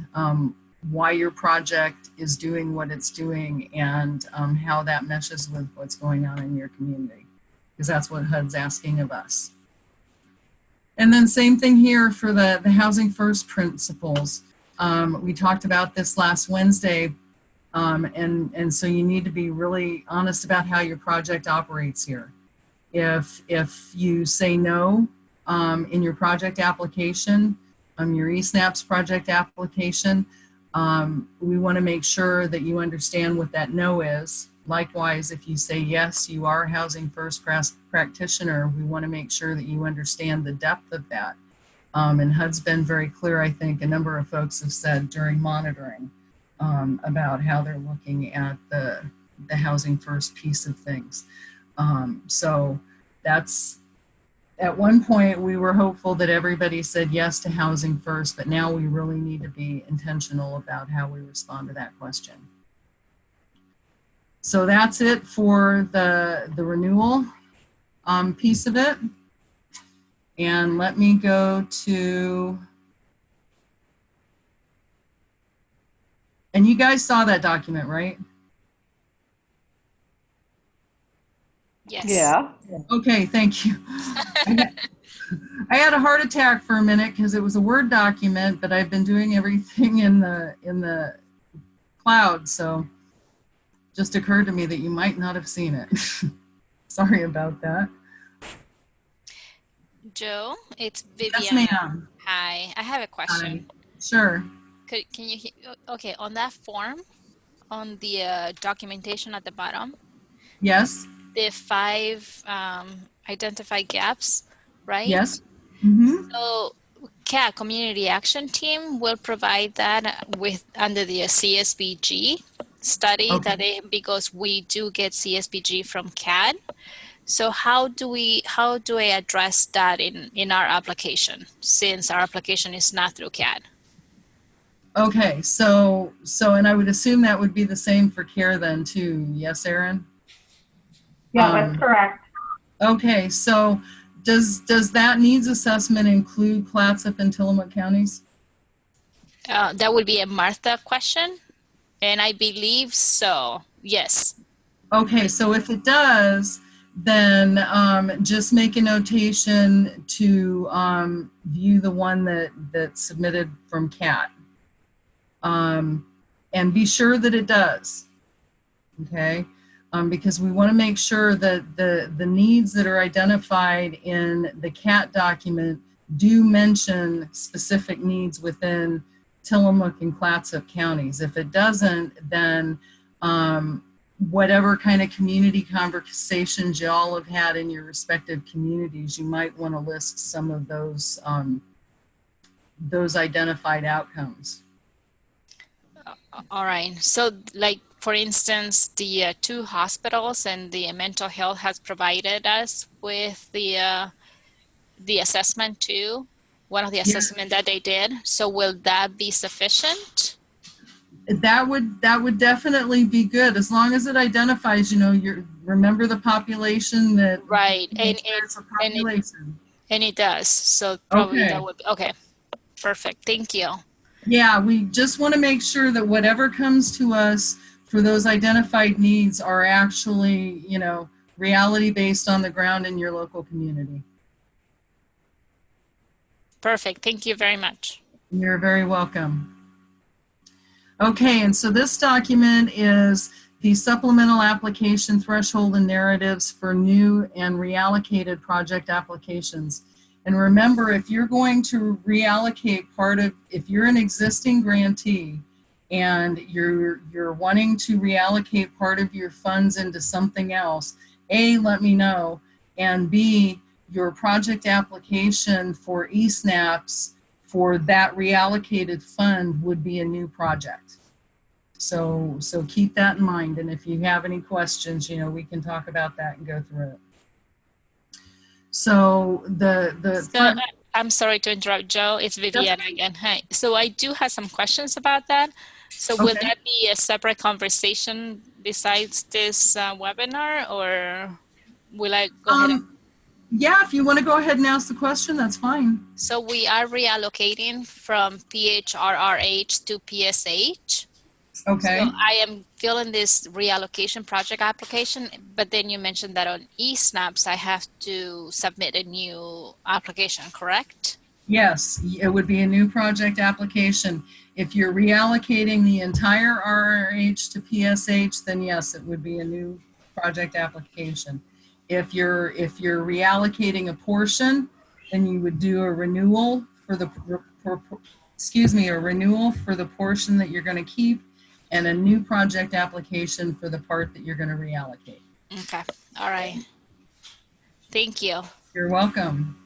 Speaker 1: why your project is doing what it's doing and how that meshes with what's going on in your community, because that's what HUD's asking of us. And then same thing here for the Housing First principles. We talked about this last Wednesday, and so you need to be really honest about how your project operates here. If you say no in your project application, your eSNAPS project application, we want to make sure that you understand what that no is. Likewise, if you say yes, you are a Housing First practitioner, we want to make sure that you understand the depth of that. And HUD's been very clear, I think a number of folks have said during monitoring about how they're looking at the Housing First piece of things. So that's, at one point we were hopeful that everybody said yes to Housing First, but now we really need to be intentional about how we respond to that question. So that's it for the renewal piece of it. And let me go to, and you guys saw that document, right?
Speaker 5: Yes.
Speaker 3: Yeah.
Speaker 1: Okay, thank you. I had a heart attack for a minute because it was a Word document, but I've been doing everything in the cloud, so just occurred to me that you might not have seen it. Sorry about that.
Speaker 5: Joe, it's Vivian.
Speaker 1: Yes, ma'am.
Speaker 5: Hi, I have a question.
Speaker 1: Hi. Sure.
Speaker 5: Can you okay, on that form, on the documentation at the bottom,
Speaker 1: Yes.
Speaker 5: the 5 identified gaps, right?
Speaker 1: Yes. Mm-hmm.
Speaker 5: So CAT, Community Action Team, will provide that with under the CSBG study,
Speaker 1: Okay.
Speaker 5: because we do get CSBG from CAT. So how do I address that in our application, since our application is not through CAT?
Speaker 1: Okay, so and I would assume that would be the same for CARE then too. Yes, Erin?
Speaker 3: Yeah, that's correct.
Speaker 1: Okay, so does that needs assessment include Clatsop and Tillamook counties?
Speaker 5: That would be a Martha question, and I believe so. Yes.
Speaker 1: Okay, so if it does, then just make a notation to view the one that's submitted from CAT. And be sure that it does, okay? Because we want to make sure that the needs that are identified in the CAT document do mention specific needs within Tillamook and Clatsop counties. If it doesn't, then whatever kind of community conversations y'all have had in your respective communities, you might want to list some of those identified outcomes.
Speaker 5: All right. So, like, for instance, the 2 hospitals and the mental health has provided us with the assessment too, one of the assessment that they did. So will that be sufficient?
Speaker 1: That would definitely be good, as long as it identifies, remember the population that.
Speaker 5: Right. And it does. So probably that would be, okay. Perfect. Thank you.
Speaker 1: Yeah, we just want to make sure that whatever comes to us for those identified needs are actually, reality based on the ground in your local community.
Speaker 5: Perfect. Thank you very much.
Speaker 1: You're very welcome. Okay, and so this document is the supplemental application threshold and narratives for new and reallocated project applications. And remember, if you're going to reallocate if you're an existing grantee and you're wanting to reallocate part of your funds into something else, A, let me know, and B, your project application for eSNAPs for that reallocated fund would be a new project. So keep that in mind. And if you have any questions, we can talk about that and go through it. So
Speaker 5: I'm sorry to interrupt, Joe. It's Viviana again. Hi. So I do have some questions about that. So will that be a separate conversation besides this webinar, or will I go ahead?
Speaker 1: Yeah, if you want to go ahead and ask the question, that's fine.
Speaker 5: So we are reallocating from PHRRH to PSH.
Speaker 1: Okay.
Speaker 5: So I am filling this reallocation project application, but then you mentioned that on eSNAPs, I have to submit a new application, correct?
Speaker 1: Yes, it would be a new project application. If you're reallocating the entire RRH to PSH, then yes, it would be a new project application. If you're reallocating a portion, then you would do a renewal for the renewal for the portion that you're going to keep, and a new project application for the part that you're going to reallocate.
Speaker 5: Okay. All right. Thank you.
Speaker 1: You're welcome.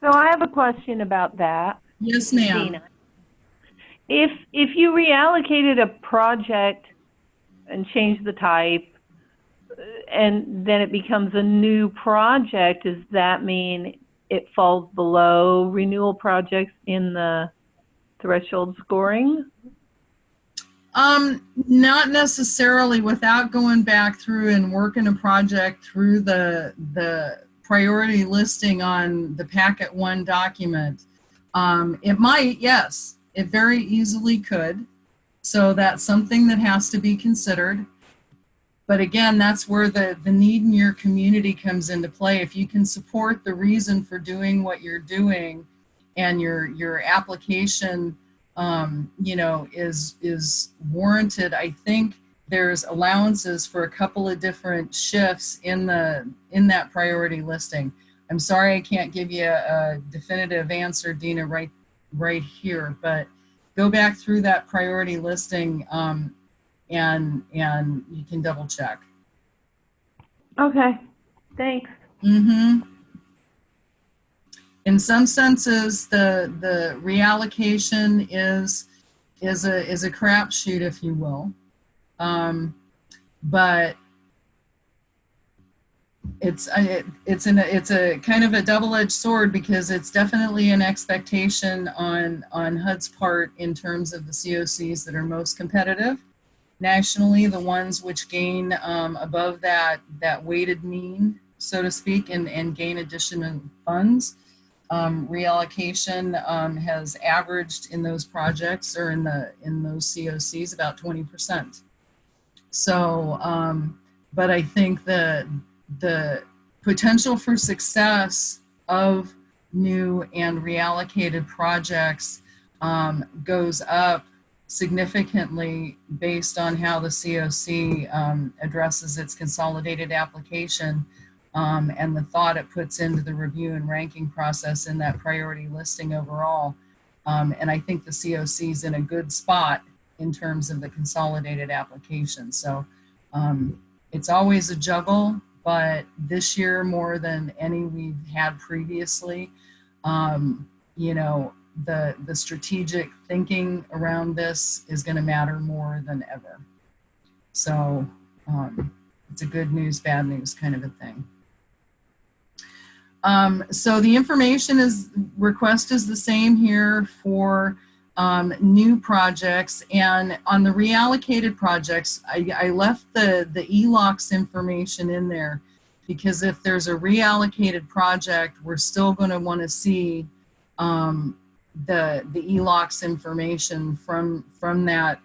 Speaker 6: So I have a question about that.
Speaker 1: Yes, ma'am.
Speaker 6: Dina. If you reallocated a project and changed the type, and then it becomes a new project, does that mean it falls below renewal projects in the threshold scoring?
Speaker 1: Not necessarily. Without going back through and working a project through the priority listing on the packet 1 document. It might, yes, it very easily could. So that's something that has to be considered. But again, that's where the need in your community comes into play. If you can support the reason for doing what you're doing, and your application is warranted, I think there's allowances for a couple of different shifts in that priority listing. I'm sorry I can't give you a definitive answer, Dina, right here, but go back through that priority listing and you can double check.
Speaker 6: Okay, thanks.
Speaker 1: Mm-hmm. In some senses, the reallocation is a crapshoot, if you will. But it's a kind of a double-edged sword, because it's definitely an expectation on HUD's part in terms of the CoCs that are most competitive nationally, the ones which gain above that weighted mean, so to speak, and gain additional funds. Reallocation has averaged in those projects, or in those CoCs, about 20%. So, but I think the potential for success of new and reallocated projects goes up significantly based on how the CoC addresses its consolidated application and the thought it puts into the review and ranking process in that priority listing overall. And I think the CoC is in a good spot in terms of the consolidated application. So it's always a juggle, but this year more than any we've had previously, the strategic thinking around this is going to matter more than ever. So it's a good news, bad news kind of a thing. So the information request is the same here for new projects, and on the reallocated projects, I left the ELOCs information in there, because if there's a reallocated project, we're still going to want to see the ELOCs information from that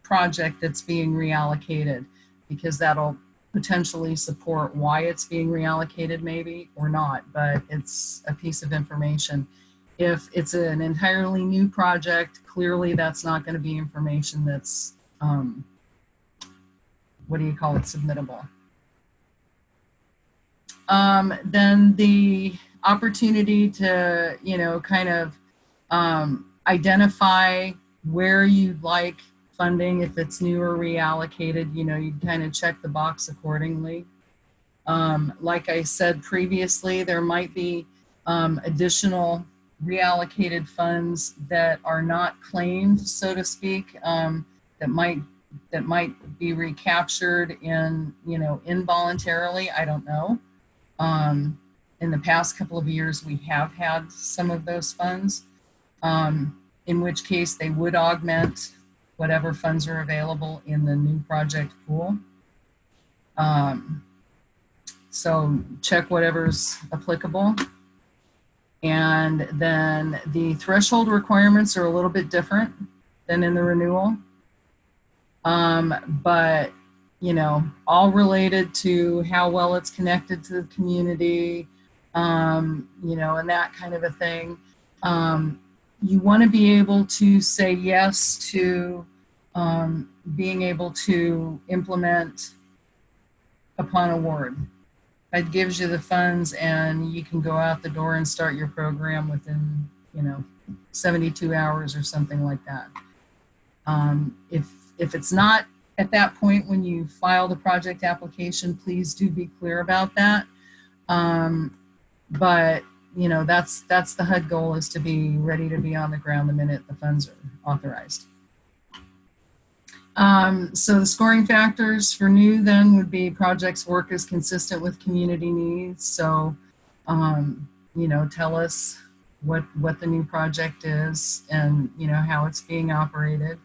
Speaker 1: project that's being reallocated, because that'll potentially support why it's being reallocated, maybe, or not, but it's a piece of information. If it's an entirely new project, clearly that's not going to be information that's what do you call it, submittable. Then the opportunity to, you know, kind of identify where you'd like funding. If it's new or reallocated, you know, you'd kind of check the box accordingly. Like I said previously, there might be additional reallocated funds that are not claimed, so to speak, that might be recaptured in, you know, involuntarily. I don't know. In the past couple of years, we have had some of those funds, in which case they would augment whatever funds are available in the new project pool. So check whatever's applicable. And then the threshold requirements are a little bit different than in the renewal. But, you know, all related to how well it's connected to the community, you know, and that kind of a thing. You want to be able to say yes to being able to implement upon award. It gives you the funds and you can go out the door and start your program within, you know, 72 hours or something like that. If it's not at that point when you file the project application, please do be clear about that. But, you know, that's the HUD goal, is to be ready to be on the ground the minute the funds are authorized. So the scoring factors for new then would be project's work is consistent with community needs. So, you know, tell us what the new project is and, you know, how it's being operated.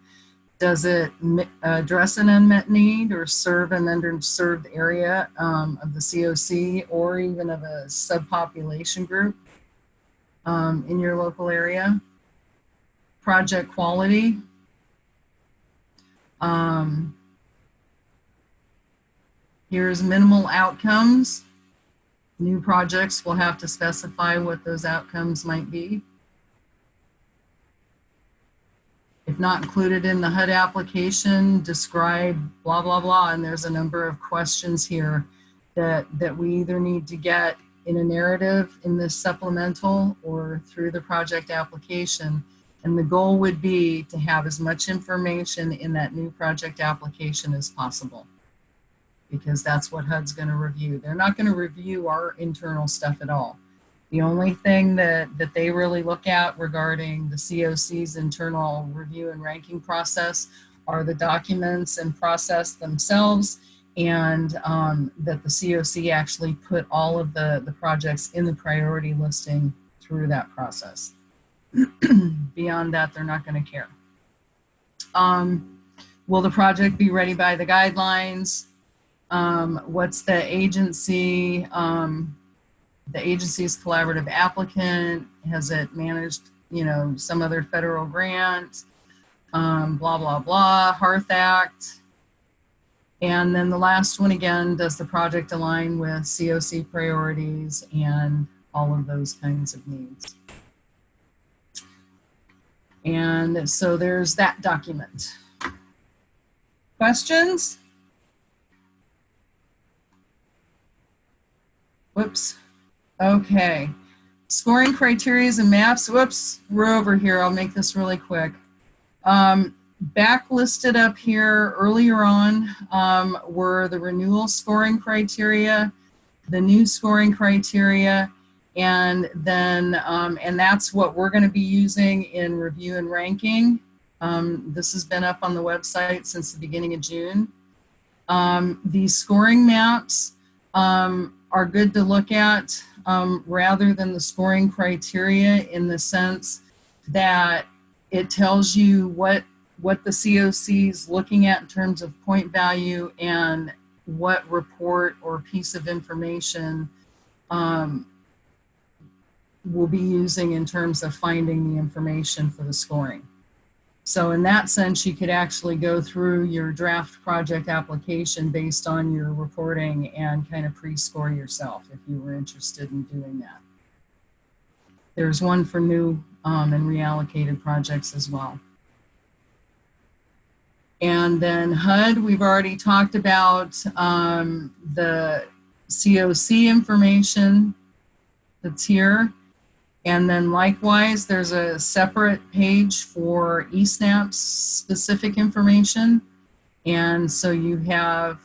Speaker 1: Does it address an unmet need or serve an underserved area of the CoC or even of a subpopulation group in your local area? Project quality. Here's minimal outcomes. New projects will have to specify what those outcomes might be. If not included in the HUD application, describe blah, blah, blah. And there's a number of questions here that we either need to get in a narrative in this supplemental or through the project application. And the goal would be to have as much information in that new project application as possible, because that's what HUD's going to review. They're not going to review our internal stuff at all. The only thing that they really look at regarding the CoC's internal review and ranking process are the documents and process themselves, and that the CoC actually put all of the projects in the priority listing through that process. Beyond that, they're not going to care. Will the project be ready by the guidelines? What's the agency? The agency's collaborative applicant? Has it managed, you know, some other federal grant? Blah, blah, blah, Hearth Act. And then the last one again, does the project align with CoC priorities and all of those kinds of needs? And so there's that document. Questions? Whoops. Okay. Scoring criteria and maps. Whoops, we're over here. I'll make this really quick. Backlisted up here earlier on were the renewal scoring criteria, the new scoring criteria, and then and that's what we're going to be using in review and ranking. This has been up on the website since the beginning of June. These scoring maps are good to look at rather than the scoring criteria, in the sense that it tells you what the CoC is looking at in terms of point value and what report or piece of information we'll be using in terms of finding the information for the scoring. So in that sense, you could actually go through your draft project application based on your reporting and kind of pre-score yourself if you were interested in doing that. There's one for new and reallocated projects as well. And then HUD, we've already talked about the CoC information that's here. And then likewise, there's a separate page for eSNAP specific information. And so you have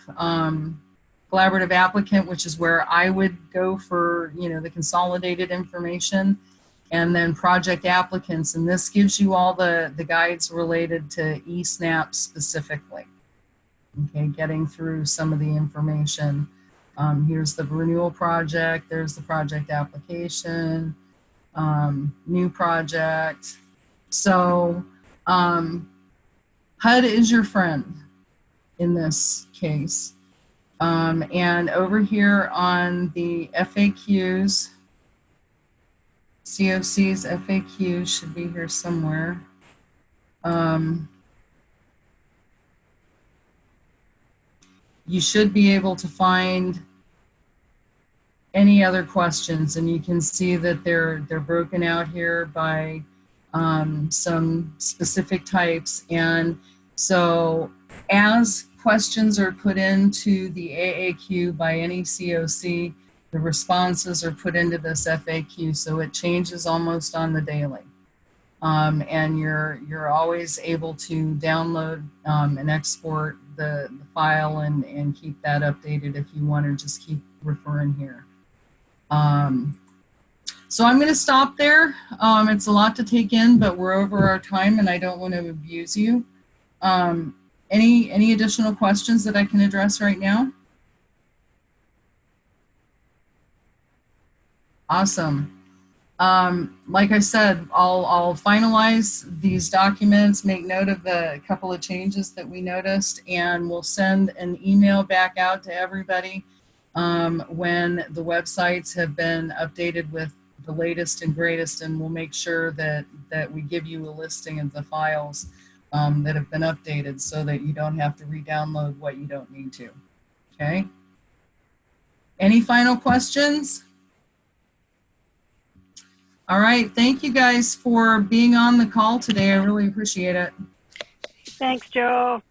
Speaker 1: collaborative applicant, which is where I would go for, the consolidated information, and then project applicants. And this gives you all the guides related to eSNAP specifically. Okay, getting through some of the information. Here's the renewal project, there's the project application, new project. So HUD is your friend in this case. And over here on the FAQs, CoC's FAQs should be here somewhere. You should be able to find any other questions, and you can see that they're broken out here by some specific types. And so as questions are put into the AAQ by any CoC, the responses are put into this FAQ, so it changes almost on the daily. And you're always able to download and export the file and keep that updated if you want to just keep referring here. So I'm going to stop there. It's a lot to take in, but we're over our time and I don't want to abuse you. Any additional questions that I can address right now? Awesome. Like I said, I'll finalize these documents, make note of the couple of changes that we noticed, and we'll send an email back out to everybody when the websites have been updated with the latest and greatest, and we'll make sure that we give you a listing of the files that have been updated so that you don't have to re-download what you don't need to. Okay? Any final questions? All right, thank you guys for being on the call today. I really appreciate it.
Speaker 4: Thanks, Joe.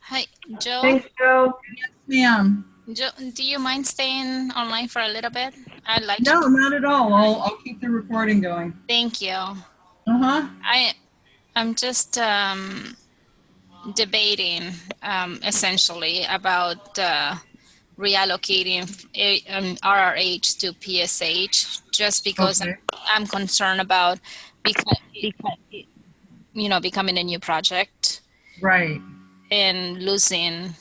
Speaker 5: Hi, Joe.
Speaker 3: Thanks, Joe.
Speaker 1: Yes, ma'am.
Speaker 5: Joe, do you mind staying online for a little bit? I'd like
Speaker 1: No,
Speaker 5: to.
Speaker 1: not at all. I'll keep the recording going.
Speaker 5: Thank you.
Speaker 1: Uh-huh.
Speaker 5: I'm just debating essentially about reallocating RRH to PSH just because
Speaker 1: Okay.
Speaker 5: I'm concerned about becoming a new project
Speaker 1: Right.
Speaker 5: and losing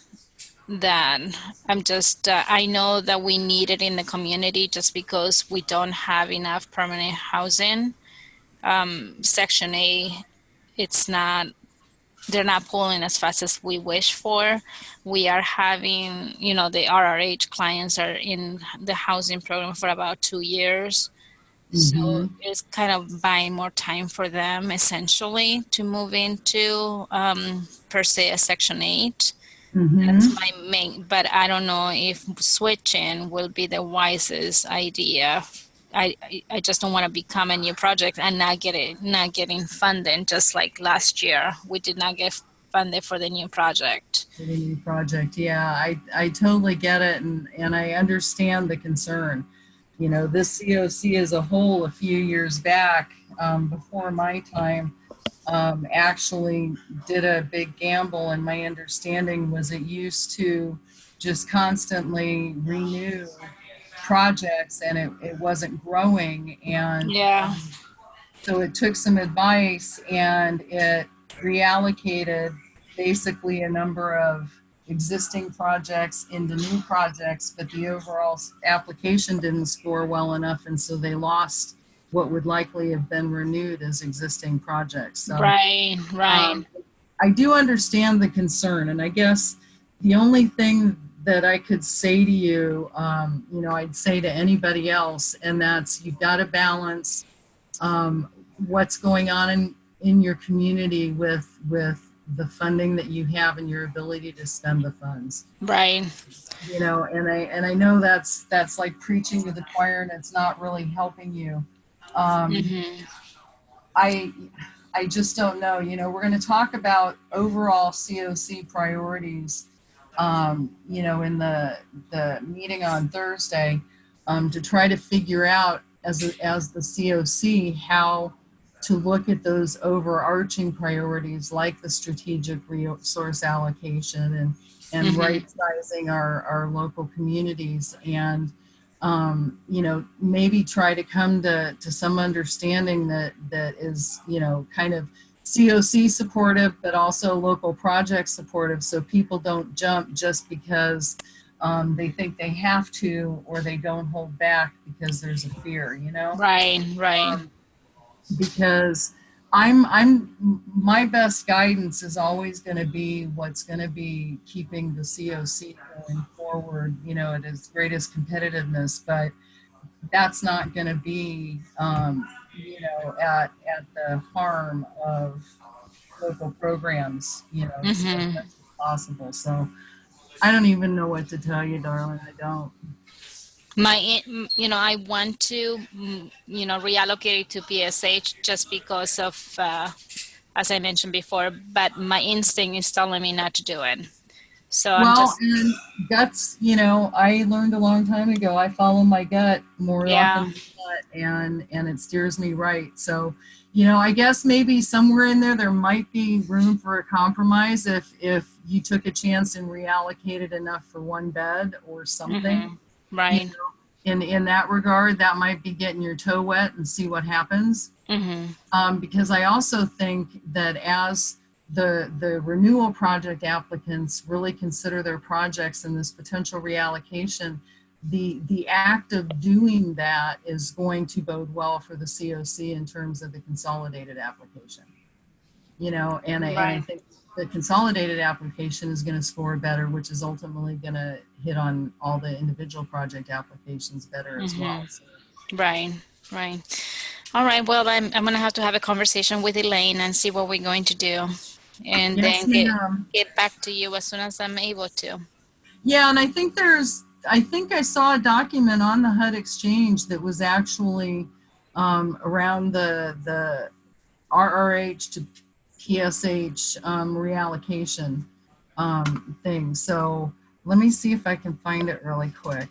Speaker 5: that. I'm just I know that we need it in the community just because we don't have enough permanent housing. Section A, they're not pulling as fast as we wish for. We are having, the RRH clients are in the housing program for about 2 years. So it's kind of buying more time for them essentially to move into per se a Section 8. That's my main, but I don't know if switching will be the wisest idea. I just don't want to become a new project and not getting funding, just like last year. We did not get funded for the new project.
Speaker 1: For the new project, yeah, I totally get it, and I understand the concern. This CoC as a whole, a few years back, before my time, actually did a big gamble, and my understanding was it used to just constantly renew projects, and it wasn't growing, and
Speaker 5: Yeah.
Speaker 1: so it took some advice and it reallocated basically a number of existing projects into new projects, but the overall application didn't score well enough, and so they lost what would likely have been renewed as existing projects. So,
Speaker 5: Right.
Speaker 1: I do understand the concern, and I guess the only thing that I could say to you, I'd say to anybody else, and that's you've got to balance what's going on in your community with the funding that you have and your ability to spend the funds.
Speaker 5: Right.
Speaker 1: And I know that's like preaching to the choir, and it's not really helping you. I I just don't know. You know, we're going to talk about overall CoC priorities, you know, in the meeting on Thursday, to try to figure out as the CoC how to look at those overarching priorities like the strategic resource allocation and right sizing our local communities, and you know, maybe try to come to some understanding that is, you know, kind of CoC supportive, but also local project supportive, so people don't jump just because they think they have to, or they don't hold back because there's a fear, you know?
Speaker 5: Right, right.
Speaker 1: Because my best guidance is always going to be what's going to be keeping the CoC going forward, you know, at its greatest competitiveness, but that's not going to be, you know, at the harm of local programs, you know, so as much as possible. So I don't even know what to tell you, darling. I don't.
Speaker 5: You know, I want to, you know, reallocate it to PSH just because of, as I mentioned before, but my instinct is telling me not to do it. So I'm just.
Speaker 1: And that's, you know, I learned a long time ago, I follow my gut more often than not, and it steers me right. So, you know, I guess maybe somewhere in there might be room for a compromise if you took a chance and reallocated enough for one bed or something.
Speaker 5: Right.
Speaker 1: You know, in that regard, that might be getting your toe wet and see what happens. Because I also think that as the renewal project applicants really consider their projects in this potential reallocation, the act of doing that is going to bode well for the CoC in terms of the consolidated application. You know, and I think the consolidated application is going to score better, which is ultimately going to hit on all the individual project applications better as well. So.
Speaker 5: Right, right. All right. Well, I'm going to have a conversation with Elaine and see what we're going to do, and
Speaker 1: Yes,
Speaker 5: then get back to you as soon as I'm able to.
Speaker 1: Yeah, and I think I saw a document on the HUD Exchange that was actually around the RRH to PSH reallocation thing. So let me see if I can find it really quick.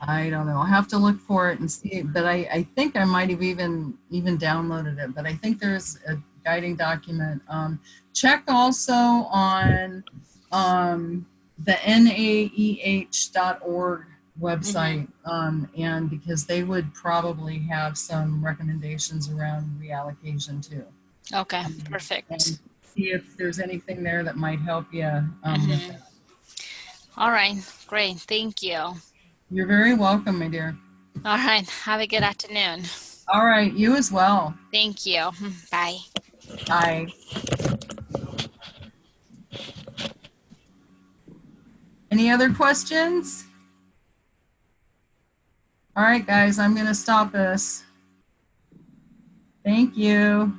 Speaker 1: I don't know. I'll have to look for it and see. But I think I might have even downloaded it. But I think there's a guiding document. Check also on the naeh.org website, and because they would probably have some recommendations around reallocation too.
Speaker 5: Okay, perfect.
Speaker 1: And see if there's anything there that might help you with that.
Speaker 5: All right, great. Thank you.
Speaker 1: You're very welcome, my dear.
Speaker 5: All right, have a good afternoon.
Speaker 1: All right, you as well.
Speaker 5: Thank you. Bye.
Speaker 1: Bye. Any other questions? All right, guys, I'm going to stop this. Thank you.